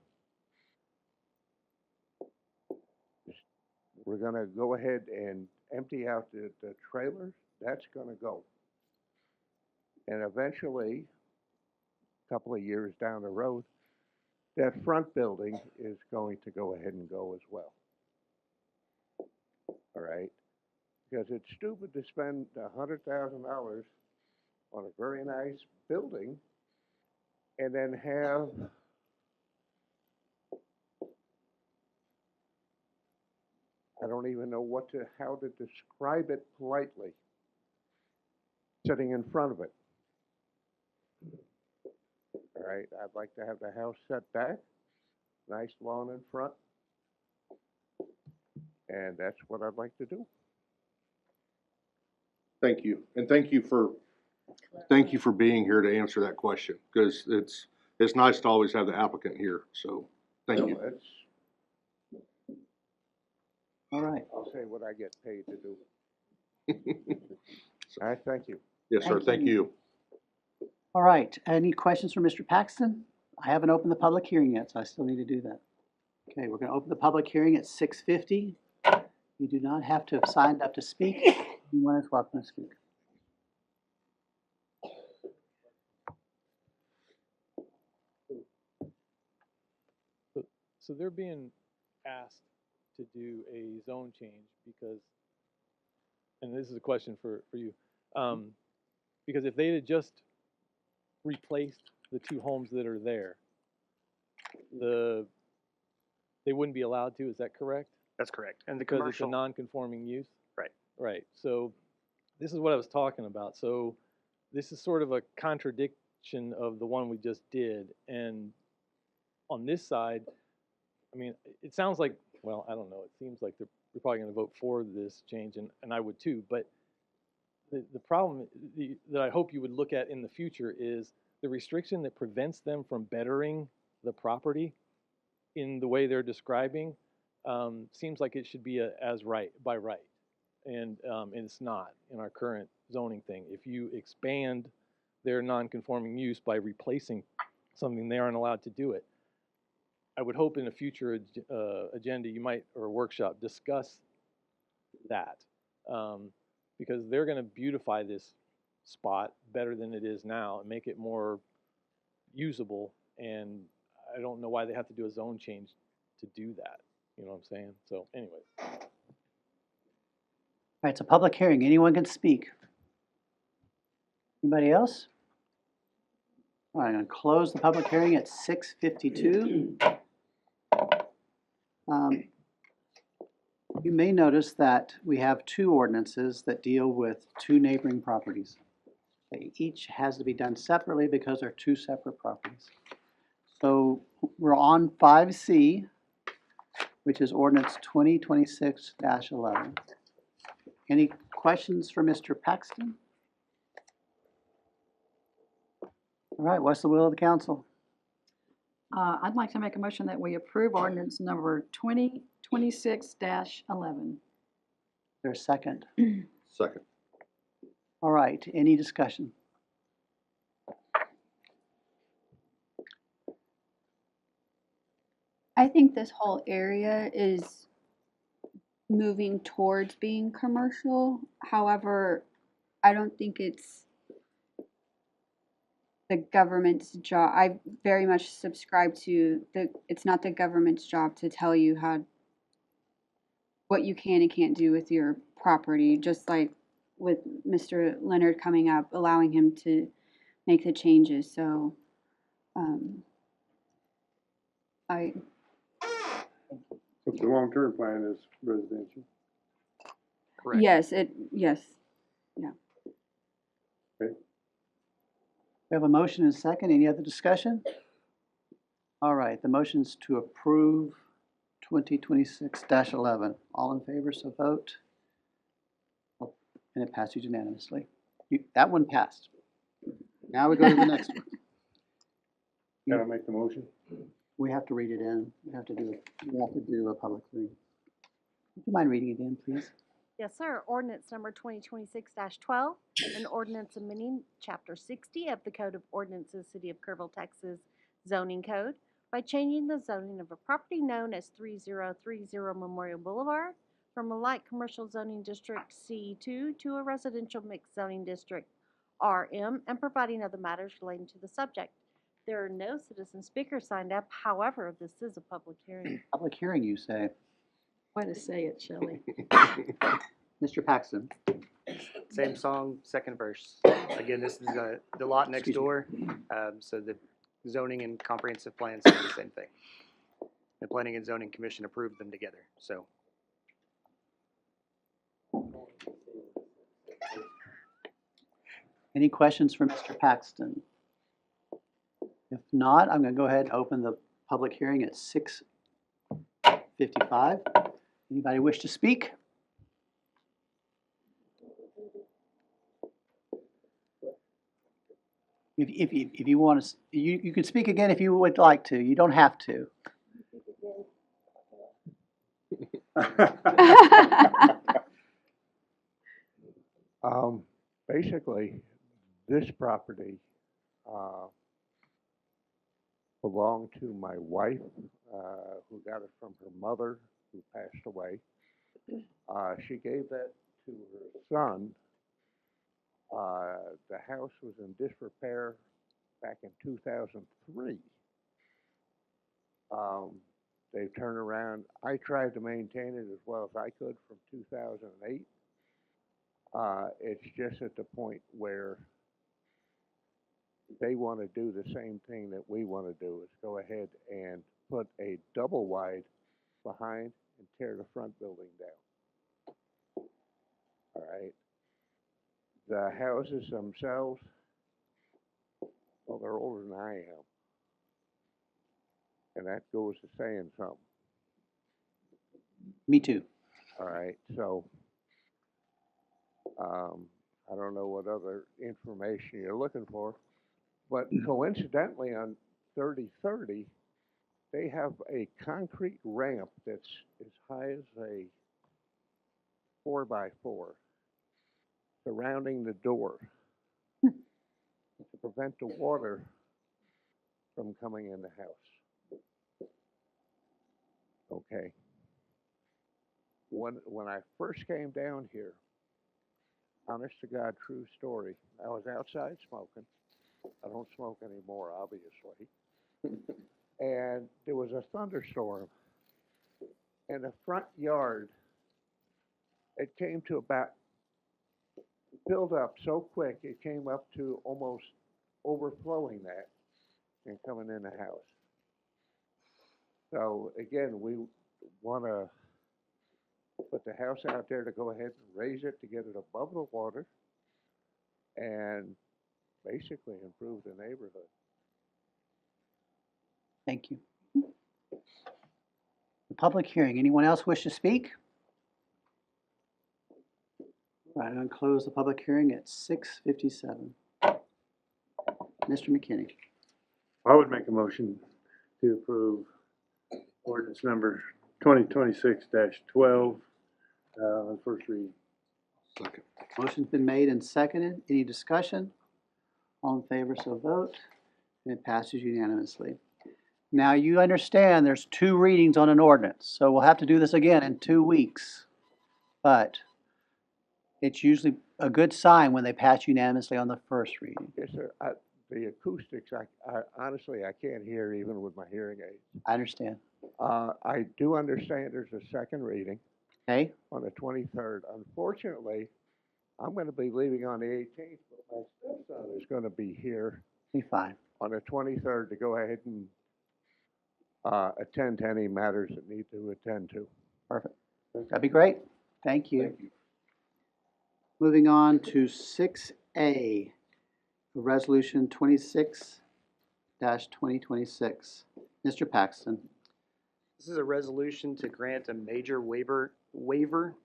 going to go ahead and empty out the trailers. That's going to go. And eventually, a couple of years down the road, that front building is going to go ahead and go as well. All right? Because it's stupid to spend $100,000 on a very nice building and then have I don't even know how to describe it politely, sitting in front of it. All right, I'd like to have the house set back, nice lawn in front, and that's what I'd like to do. Thank you, and thank you for thank you for being here to answer that question, because it's nice to always have the applicant here, so, thank you. All right. I'll say what I get paid to do. All right, thank you. Yes, sir, thank you. All right, any questions for Mr. Paxton? I haven't opened the public hearing yet, so I still need to do that. Okay, we're gonna open the public hearing at 6:50. You do not have to have signed up to speak. Anyone is welcome to speak. So they're being asked to do a zone change because, and this is a question for you, because if they had just replaced the two homes that are there, they wouldn't be allowed to, is that correct? That's correct. And the Because commercial. it's a non-conforming use? Right. Right, so this is what I was talking about. So this is sort of a contradiction of the one we just did. And on this side, I mean, it sounds like, well, I don't know, it seems like they're probably gonna vote for this change, and I would too, but the problem that I hope you would look at in the future is the restriction that prevents them from bettering the property in the way they're describing, seems like it should be by right. And it's not in our current zoning thing. If you expand their non-conforming use by replacing something, they aren't allowed to do it. I would hope in a future agenda you might, or a workshop, discuss that. Because they're gonna beautify this spot better than it is now and make it more usable. And I don't know why they have to do a zone change to do that. You know what I'm saying? So anyways. All right, it's a public hearing. Anyone can speak. Anybody else? All right, I'm gonna close the public hearing at 6:52. You may notice that we have two ordinances that deal with two neighboring properties. They each has to be done separately because they're two separate properties. So we're on 5C, which is ordinance 2026-11. Any questions for Mr. Paxton? All right, what's the will of the council? I'd like to make a motion that we approve ordinance number 2026-11. There's a second. Second. All right, any discussion? I think this whole area is moving towards being commercial. However, I don't think it's the government's job. I very much subscribe to it's not the government's job to tell you what you can and can't do with your property, just like with Mr. Leonard coming up, allowing him to make the changes. So, But the long-term plan is residential. Correct. yes, yeah. We have a motion and a second. Any other discussion? All right, the motion is to approve 2026-11. All in favor, so vote. And it passes unanimously. That one passed. Now we go to the next one. Gotta make the motion? We have to read it in. We have to do a public reading. Would you mind reading it in, please? Yes, sir. Ordinance number 2026-12, an ordinance amending Chapter 60 of the Code of Ordinances, City of Kerrville, Texas zoning code by changing the zoning of a property known as 3030 Memorial Boulevard from a light commercial zoning district C2 to a residential mixed zoning district RM and providing other matters relating to the subject. There are no citizen speakers signed up. However, this is a public hearing. Public hearing, you say. Way to say it, Shelley. Mr. Paxton. Same song, second verse. Again, this is the lot next door, so the zoning and comprehensive plans are the same thing. The Planning and Zoning Commission approved them together, so. Any questions for Mr. Paxton? If not, I'm going to go ahead and open the public hearing at 6:55. Anybody wish to speak? If you want to, you can speak again if you would like to. You don't have to. Basically, this property, belonged to my wife, who got it from her mother, who passed away. She gave that to her son. The house was in disrepair back in 2003. They've turned around. I tried to maintain it as well as I could from 2008. It's just at the point where they want to do the same thing that we want to do, is go ahead and put a double wide behind and tear the front building down. All right. The houses themselves, well, they're older than I am. And that goes to saying something. Me too. All right, so I don't know what other information you're looking for, but coincidentally on 3030, they have a concrete ramp that's as high as a 4x4 surrounding the door to prevent the water from coming in the house. Okay. When I first came down here, honest to God, true story, I was outside smoking. I don't smoke anymore, obviously. And there was a thunderstorm. In the front yard, it came to about, filled up so quick, it came up to almost overflowing that and coming in the house. So again, we want to put the house out there to go ahead and raise it to get it above the water and basically improve the neighborhood. Thank you. The public hearing. Anyone else wish to speak? All right, I'm going to close the public hearing at 6:57. Mr. McKinney. I would make a motion to approve ordinance number 2026-12 on first reading. Second. Motion's been made and seconded. Any discussion? All in favor, so vote. And it passes unanimously. Now, you understand there's 2 readings on an ordinance, so we'll have to do this again in 2 weeks. But it's usually a good sign when they pass unanimously on the first reading. Yes, sir. The acoustics, I honestly, I can't hear even with my hearing aids. I understand. I do understand there's a second reading. Okay. On the 23rd. Unfortunately, I'm going to be leaving on the 18th, but my stepson is going to be here. Be fine. On the 23rd to go ahead and attend to any matters that need to attend to. Perfect. That'd be great. Thank you. Thank you. Moving on to 6A, Resolution 26-2026. Mr. Paxton. This is a resolution to grant a major waiver,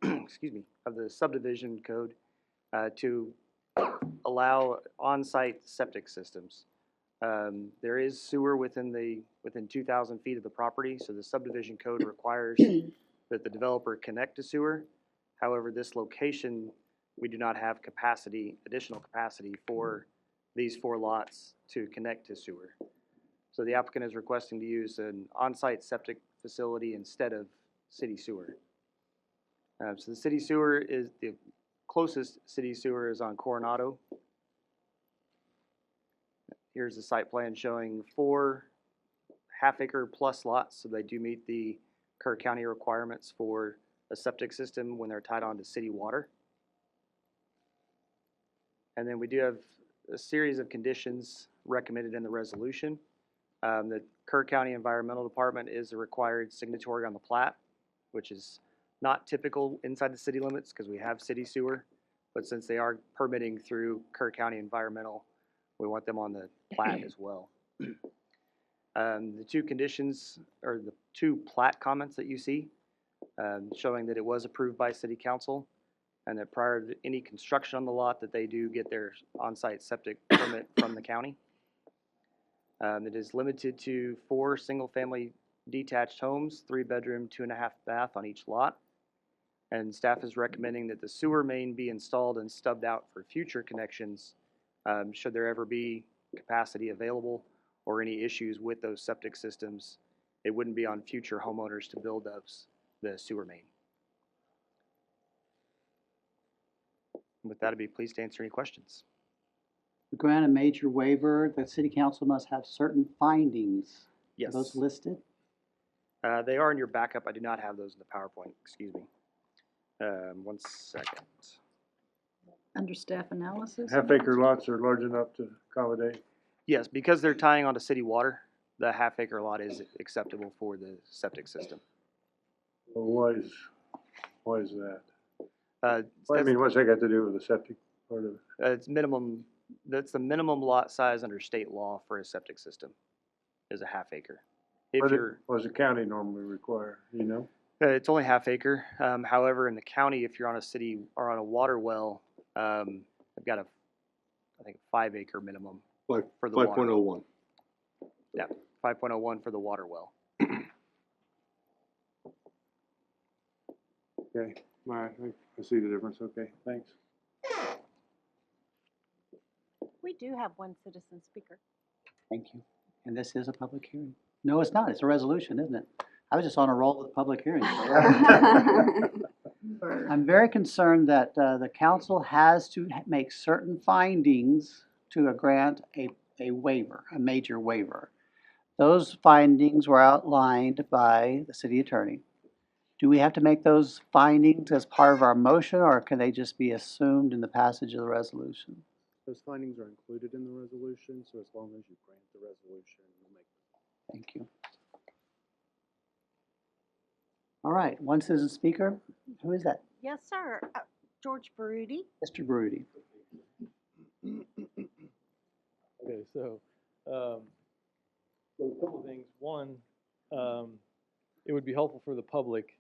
excuse me, of the subdivision code to allow on-site septic systems. There is sewer within 2,000 feet of the property, so the subdivision code requires that the developer connect to sewer. However, this location, we do not have additional capacity for these 4 lots to connect to sewer. So the applicant is requesting to use an on-site septic facility instead of city sewer. So the city sewer is, the closest city sewer is on Coronado. Here's the site plan showing 4 half-acre plus lots, so they do meet the Kerr County requirements for a septic system when they're tied on to city water. And then we do have a series of conditions recommended in the resolution. The Kerr County Environmental Department is a required signatory on the plat, which is not typical inside the city limits because we have city sewer, but since they are permitting through Kerr County Environmental, we want them on the plat as well. The 2 conditions, or the 2 plat comments that you see, showing that it was approved by City Council, and that prior to any construction on the lot, that they do get their on-site septic permit from the county. It is limited to 4 single-family detached homes, 3-bedroom, 2.5 bath on each lot. And staff is recommending that the sewer main be installed and stubbed out for future connections, should there ever be capacity available or any issues with those septic systems. It wouldn't be on future homeowners to build the sewer main. With that, I'd be pleased to answer any questions. To grant a major waiver, the city council must have certain findings. Yes. Are those listed? They are in your backup. I do not have those in the PowerPoint, excuse me. 1 second. Under staff analysis? Half-acre lots are large enough to accommodate. Yes, because they're tying onto city water, the half-acre lot is acceptable for the septic system. Well, why is that? Uh, Well, I mean, what's that got to do with the septic part of it? It's minimum, that's the minimum lot size under state law for a septic system, is a half acre. If What does the county normally require, you know? It's only half acre. However, in the county, if you're on a city or on a water well, I've got I think 5 acre minimum for the water. 5.01. Yeah, 5.01 for the water well. Okay, all right, I see the difference, okay, thanks. We do have one citizen speaker. Thank you. And this is a public hearing. No, it's not. It's a resolution, isn't it? I was just on a roll with public hearings. I'm very concerned that the council has to make certain findings to grant a waiver, a major waiver. Those findings were outlined by the city attorney. Do we have to make those findings as part of our motion, or can they just be assumed in the passage of the resolution? Those findings are included in the resolution, so as long as you grant the resolution, we'll make them. Thank you. All right, one citizen speaker. Who is that? Yes, sir. George Baruti. Mr. Baruti. Okay, so a couple of things. One, it would be helpful for the public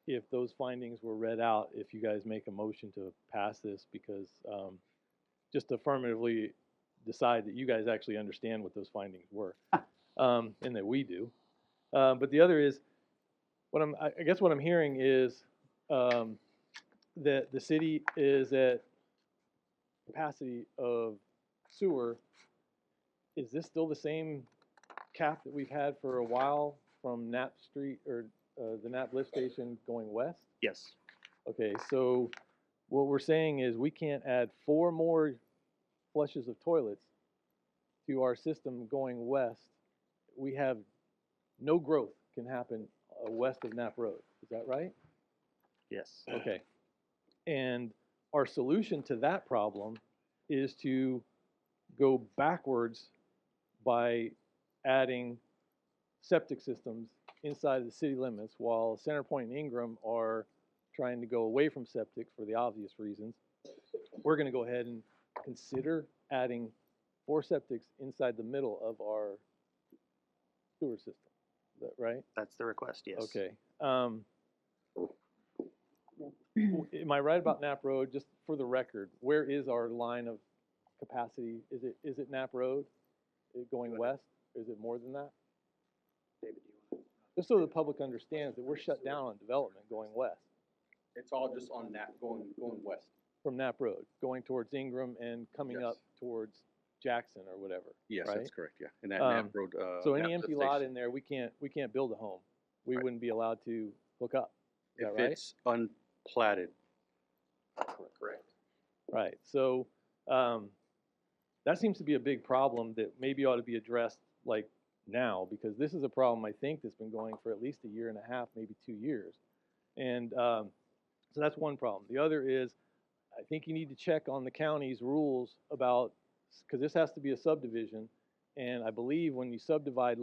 if those findings were read out, if you guys make a motion to pass this, because just affirmatively decide that you guys actually understand what those findings were, and that we do. But the other is, I guess what I'm hearing is that the city is at capacity of sewer. Is this still the same cap that we've had for a while from Knapp Street or the Knapp lift station going west? Yes. Okay, so what we're saying is we can't add 4 more flushes of toilets to our system going west. We have no growth can happen west of Knapp Road. Is that right? Yes. Okay. And our solution to that problem is to go backwards by adding septic systems inside the city limits, while Centerpoint and Ingram are trying to go away from septic for the obvious reasons. We're going to go ahead and consider adding 4 septics inside the middle of our sewer system. Is that right? That's the request, yes. Okay. Am I right about Knapp Road? Just for the record, where is our line of capacity? Is it Knapp Road? Is it going west? Is it more than that? David, Just so the public understands that we're shut down on development going west. It's all just on Knapp, going west. From Knapp Road, going towards Ingram and coming up towards Jackson or whatever. Yes, right? that's correct, yeah. And that Knapp Road. So Knapp any empty lift lot station. in there, we can't build a home. We Right. wouldn't be allowed to hook up. Is If that right? it's unplatted. Correct. Right. So that seems to be a big problem that maybe ought to be addressed like now, because this is a problem I think that's been going for at least a year and a half, maybe 2 years. And so that's one problem. The other is I think you need to check on the county's rules about, because this has to be a subdivision, and I believe when you subdivide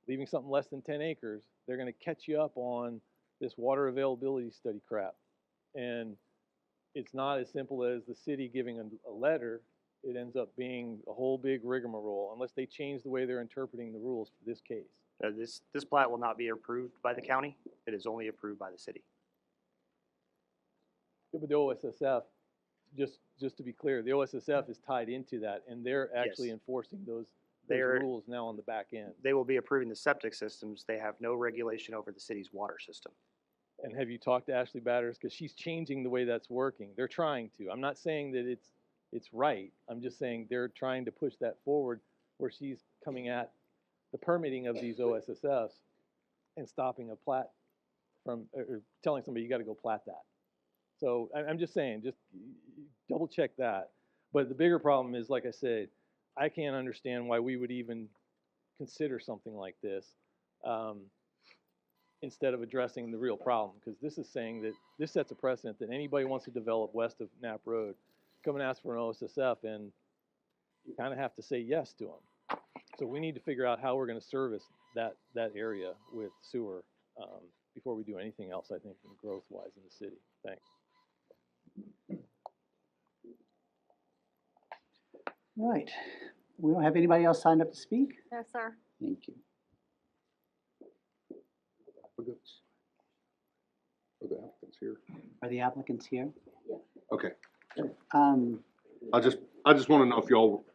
leaving something less than 10 acres, they're going to catch you up on this water availability study crap. And it's not as simple as the city giving a letter. It ends up being a whole big rigmarole unless they change the way they're interpreting the rules for this case. This plat will not be approved by the county. It is only approved by the city. But the OSSF, just to be clear, the OSSF is tied into that, and they're actually Yes. enforcing those They're- rules now on the back end. They will be approving the septic systems. They have no regulation over the city's water system. And have you talked to Ashley Batters? Because she's changing the way that's working. They're trying to. I'm not saying that it's right. I'm just saying they're trying to push that forward where she's coming at the permitting of these OSSFs and stopping a plat from, or telling somebody you got to go plat that. So I'm just saying, just double check that. But the bigger problem is, like I said, I can't understand why we would even consider something like this instead of addressing the real problem. Because this is saying that this sets a precedent that anybody wants to develop west of Knapp Road, come and ask for an OSSF, and you kind of have to say yes to them. So we need to figure out how we're going to service that area with sewer before we do anything else, I think, growth-wise in the city. Thanks. Right. We don't have anybody else signed up to speak? No, sir. Thank you. Are the applicants here? Are the applicants here? Okay. Um, I just want to know if y'all,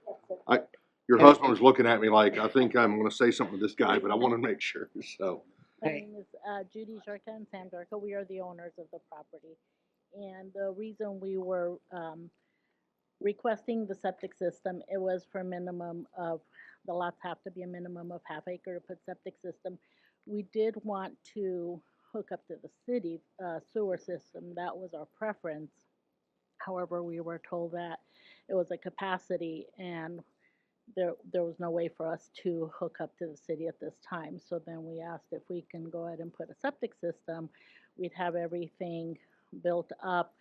your husband was looking at me like, I think I'm going to say something to this guy, but I want to make sure, so. My name is Judy Jorka and Sam Jorka. We are the owners of the property. And the reason we were requesting the septic system, it was for a minimum of, the lots have to be a minimum of half acre to put septic system. We did want to hook up to the city sewer system. That was our preference. However, we were told that it was a capacity and there was no way for us to hook up to the city at this time. So then we asked if we can go ahead and put a septic system. We'd have everything built up.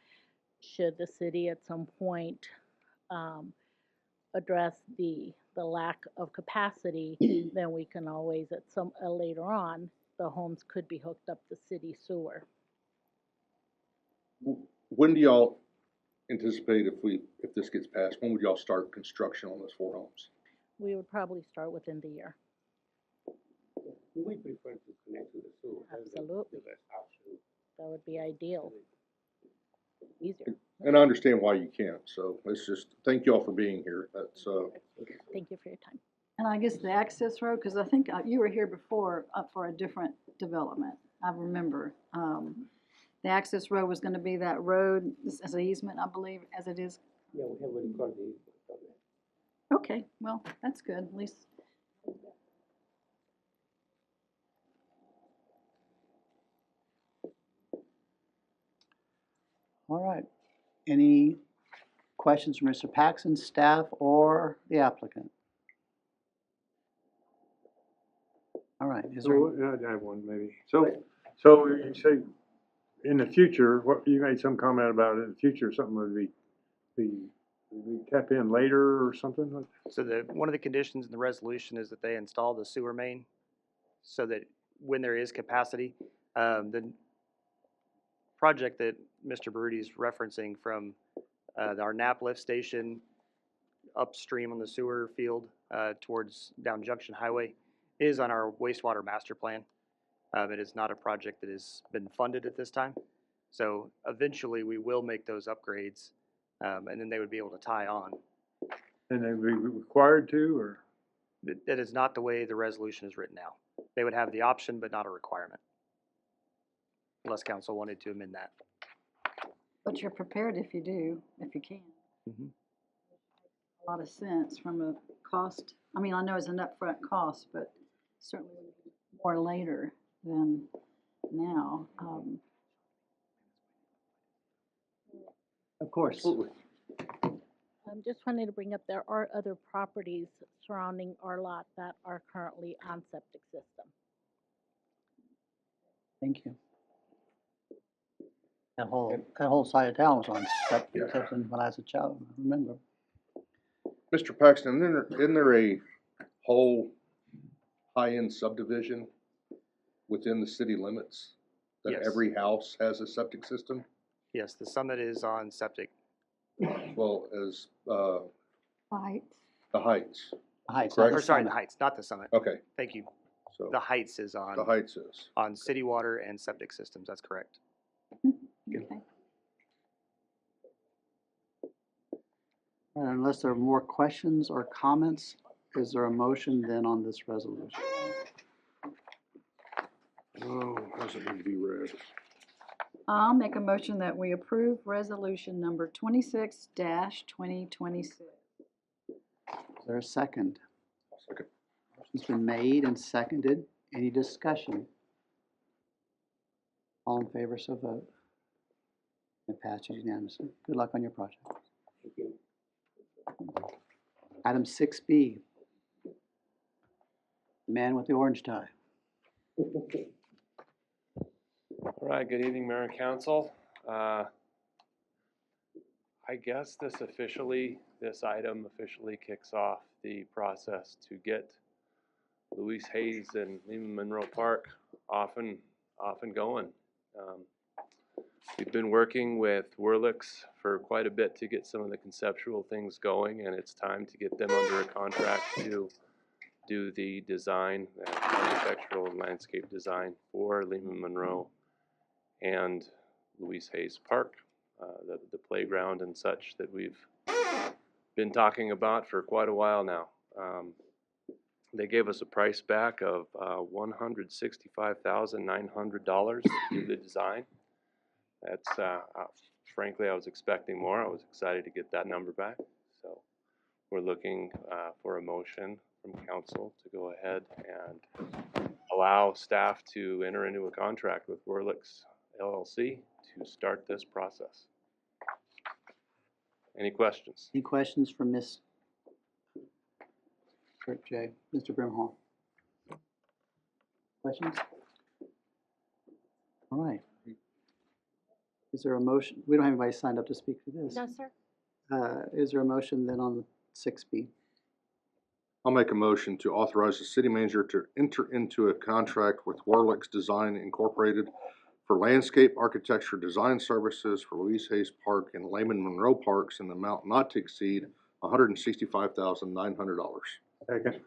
Should the city at some point address the lack of capacity, then we can always at some later on, the homes could be hooked up to city sewer. When do y'all anticipate if this gets passed, when would y'all start construction on those 4 homes? We would probably start within the year. We prefer to connect to the sewer. Absolutely. That would be ideal. Easier. And I understand why you can't, so it's just, thank y'all for being here. That's, Thank you for your time. And I guess the access road, because I think you were here before for a different development. I remember. The access road was going to be that road as an easement, I believe, as it is. Yeah, we have already got the easement on that. Okay, well, that's good, at least. all right. Any questions from Mr. Paxton, staff, or the applicant? All right. Is there? So, I have one maybe. So you say in the future, what you made some comment about in the future, something would be tap in later or something? So one of the conditions in the resolution is that they install the sewer main so that when there is capacity, the project that Mr. Baruti is referencing from our Knapp lift station upstream on the sewer field towards down Junction Highway is on our wastewater master plan. It is not a project that has been funded at this time. So eventually we will make those upgrades and then they would be able to tie on. And they would be required to, or? That is not the way the resolution is written now. They would have the option, but not a requirement. Unless council wanted to amend that. But you're prepared if you do, if you can. A lot of sense from a cost. I mean, I know it's an upfront cost, but certainly more later than now. Of course. Just wanted to bring up, there are other properties surrounding our lot that are currently on septic system. Thank you. That whole side of town was on septic system when I was a child, I remember. Mr. Paxton, isn't there a whole high-end subdivision within the city limits that Yes. every house has a septic system? Yes, the summit is on septic. Well, as Heights. the Heights. Heights, correct? Or sorry, the Heights, not the summit. Okay. Thank you. So The Heights is on. the Heights is. On city water and septic systems, that's correct. Okay. Unless there are more questions or comments, is there a motion then on this resolution? Oh, how's it need to be read? I'll make a motion that we approve resolution number 26-2026. Is there a second? Second. Motion's been made and seconded. Any discussion? All in favor, so vote. It passes unanimously. Good luck on your project. Item 6B. Man with the orange tie. All right, good evening, Mayor and Council. I guess this item officially kicks off the process to get Louise Hayes and Lehman Monroe Park off and going. We've been working with Werlicks for quite a bit to get some of the conceptual things going, and it's time to get them under a contract to do the design, architectural and landscape design for Lehman Monroe and Louise Hayes Park, the playground and such that we've been talking about for quite a while now. They gave us a price back of $165,900 to do the design. That's frankly, I was expecting more. I was excited to get that number back. So we're looking for a motion from council to go ahead and allow staff to enter into a contract with Werlicks LLC to start this process. Any questions? Any questions for Ms. Kirk J. Mr. Brimhall? Questions? All right. Is there a motion? We don't have anybody signed up to speak for this. No, sir. Is there a motion then on 6B? I'll make a motion to authorize the city manager to enter into a contract with Werlicks Design Incorporated for landscape architecture design services for Louise Hayes Park and Lehman Monroe Parks in the amount not to exceed $165,900. Second.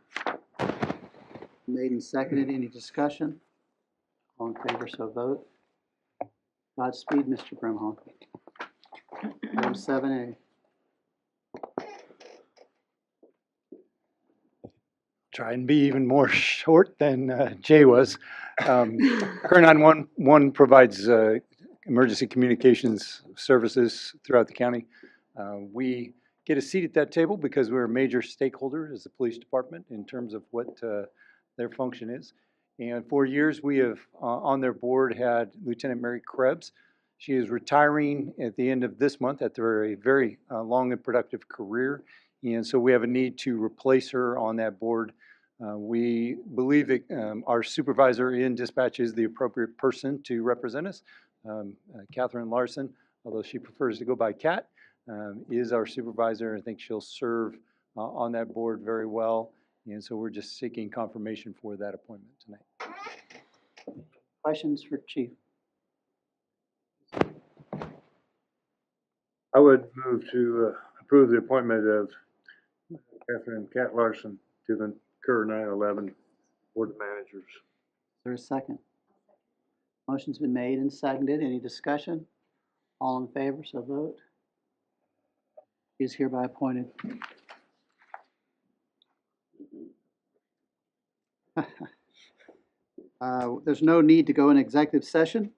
Made and seconded. Any discussion? All in favor, so vote. Godspeed, Mr. Brimhall. Item 7A. Try and be even more short than Jay was. Current 911 provides emergency communications services throughout the county. We get a seat at that table because we're a major stakeholder as the police department in terms of what their function is. And for years, we have on their board had Lieutenant Mary Krebs. She is retiring at the end of this month after a very long and productive career. And so we have a need to replace her on that board. We believe that our supervisor in dispatch is the appropriate person to represent us. Catherine Larson, although she prefers to go by Cat, is our supervisor. I think she'll serve on that board very well. And so we're just seeking confirmation for that appointment tonight. Questions for Chief? I would move to approve the appointment of Catherine Cat Larson to the Kerr 911 Board of Managers. Is there a second? Motion's been made and seconded. Any discussion? All in favor, so vote. He is hereby appointed. There's no need to go in executive session.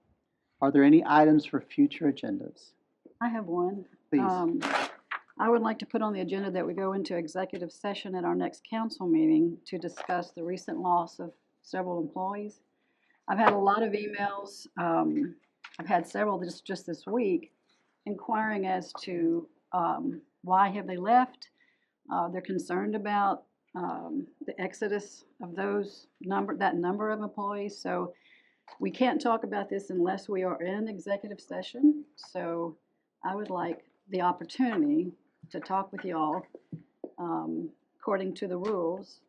Are there any items for future agendas? I have one. Please. I would like to put on the agenda that we go into executive session at our next council meeting to discuss the recent loss of several employees. I've had a lot of emails, I've had several just this week, inquiring as to why have they left. They're concerned about the exodus of that number of employees. So we can't talk about this unless we are in executive session. So I would like the opportunity to talk with y'all according to the rules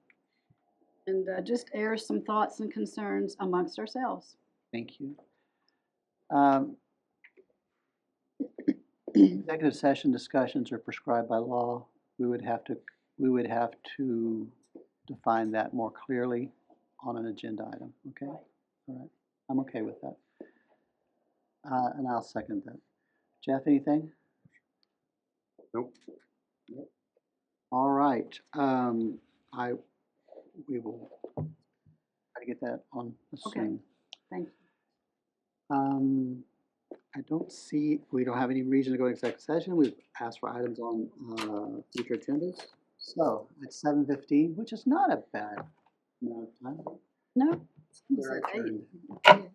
and just air some thoughts and concerns amongst ourselves. Thank you. Executive session discussions are prescribed by law. We would have to define that more clearly on an agenda item. Okay. All right. I'm okay with that. And I'll second that. Jeff, anything? Nope. right, we will try to get that on Okay. soon. Thank you. I don't see, we don't have any reason to go to executive session. We've asked for items on, future agendas. So, it's 7:15, which is not a bad amount of time. No. Where I It's 8. turned.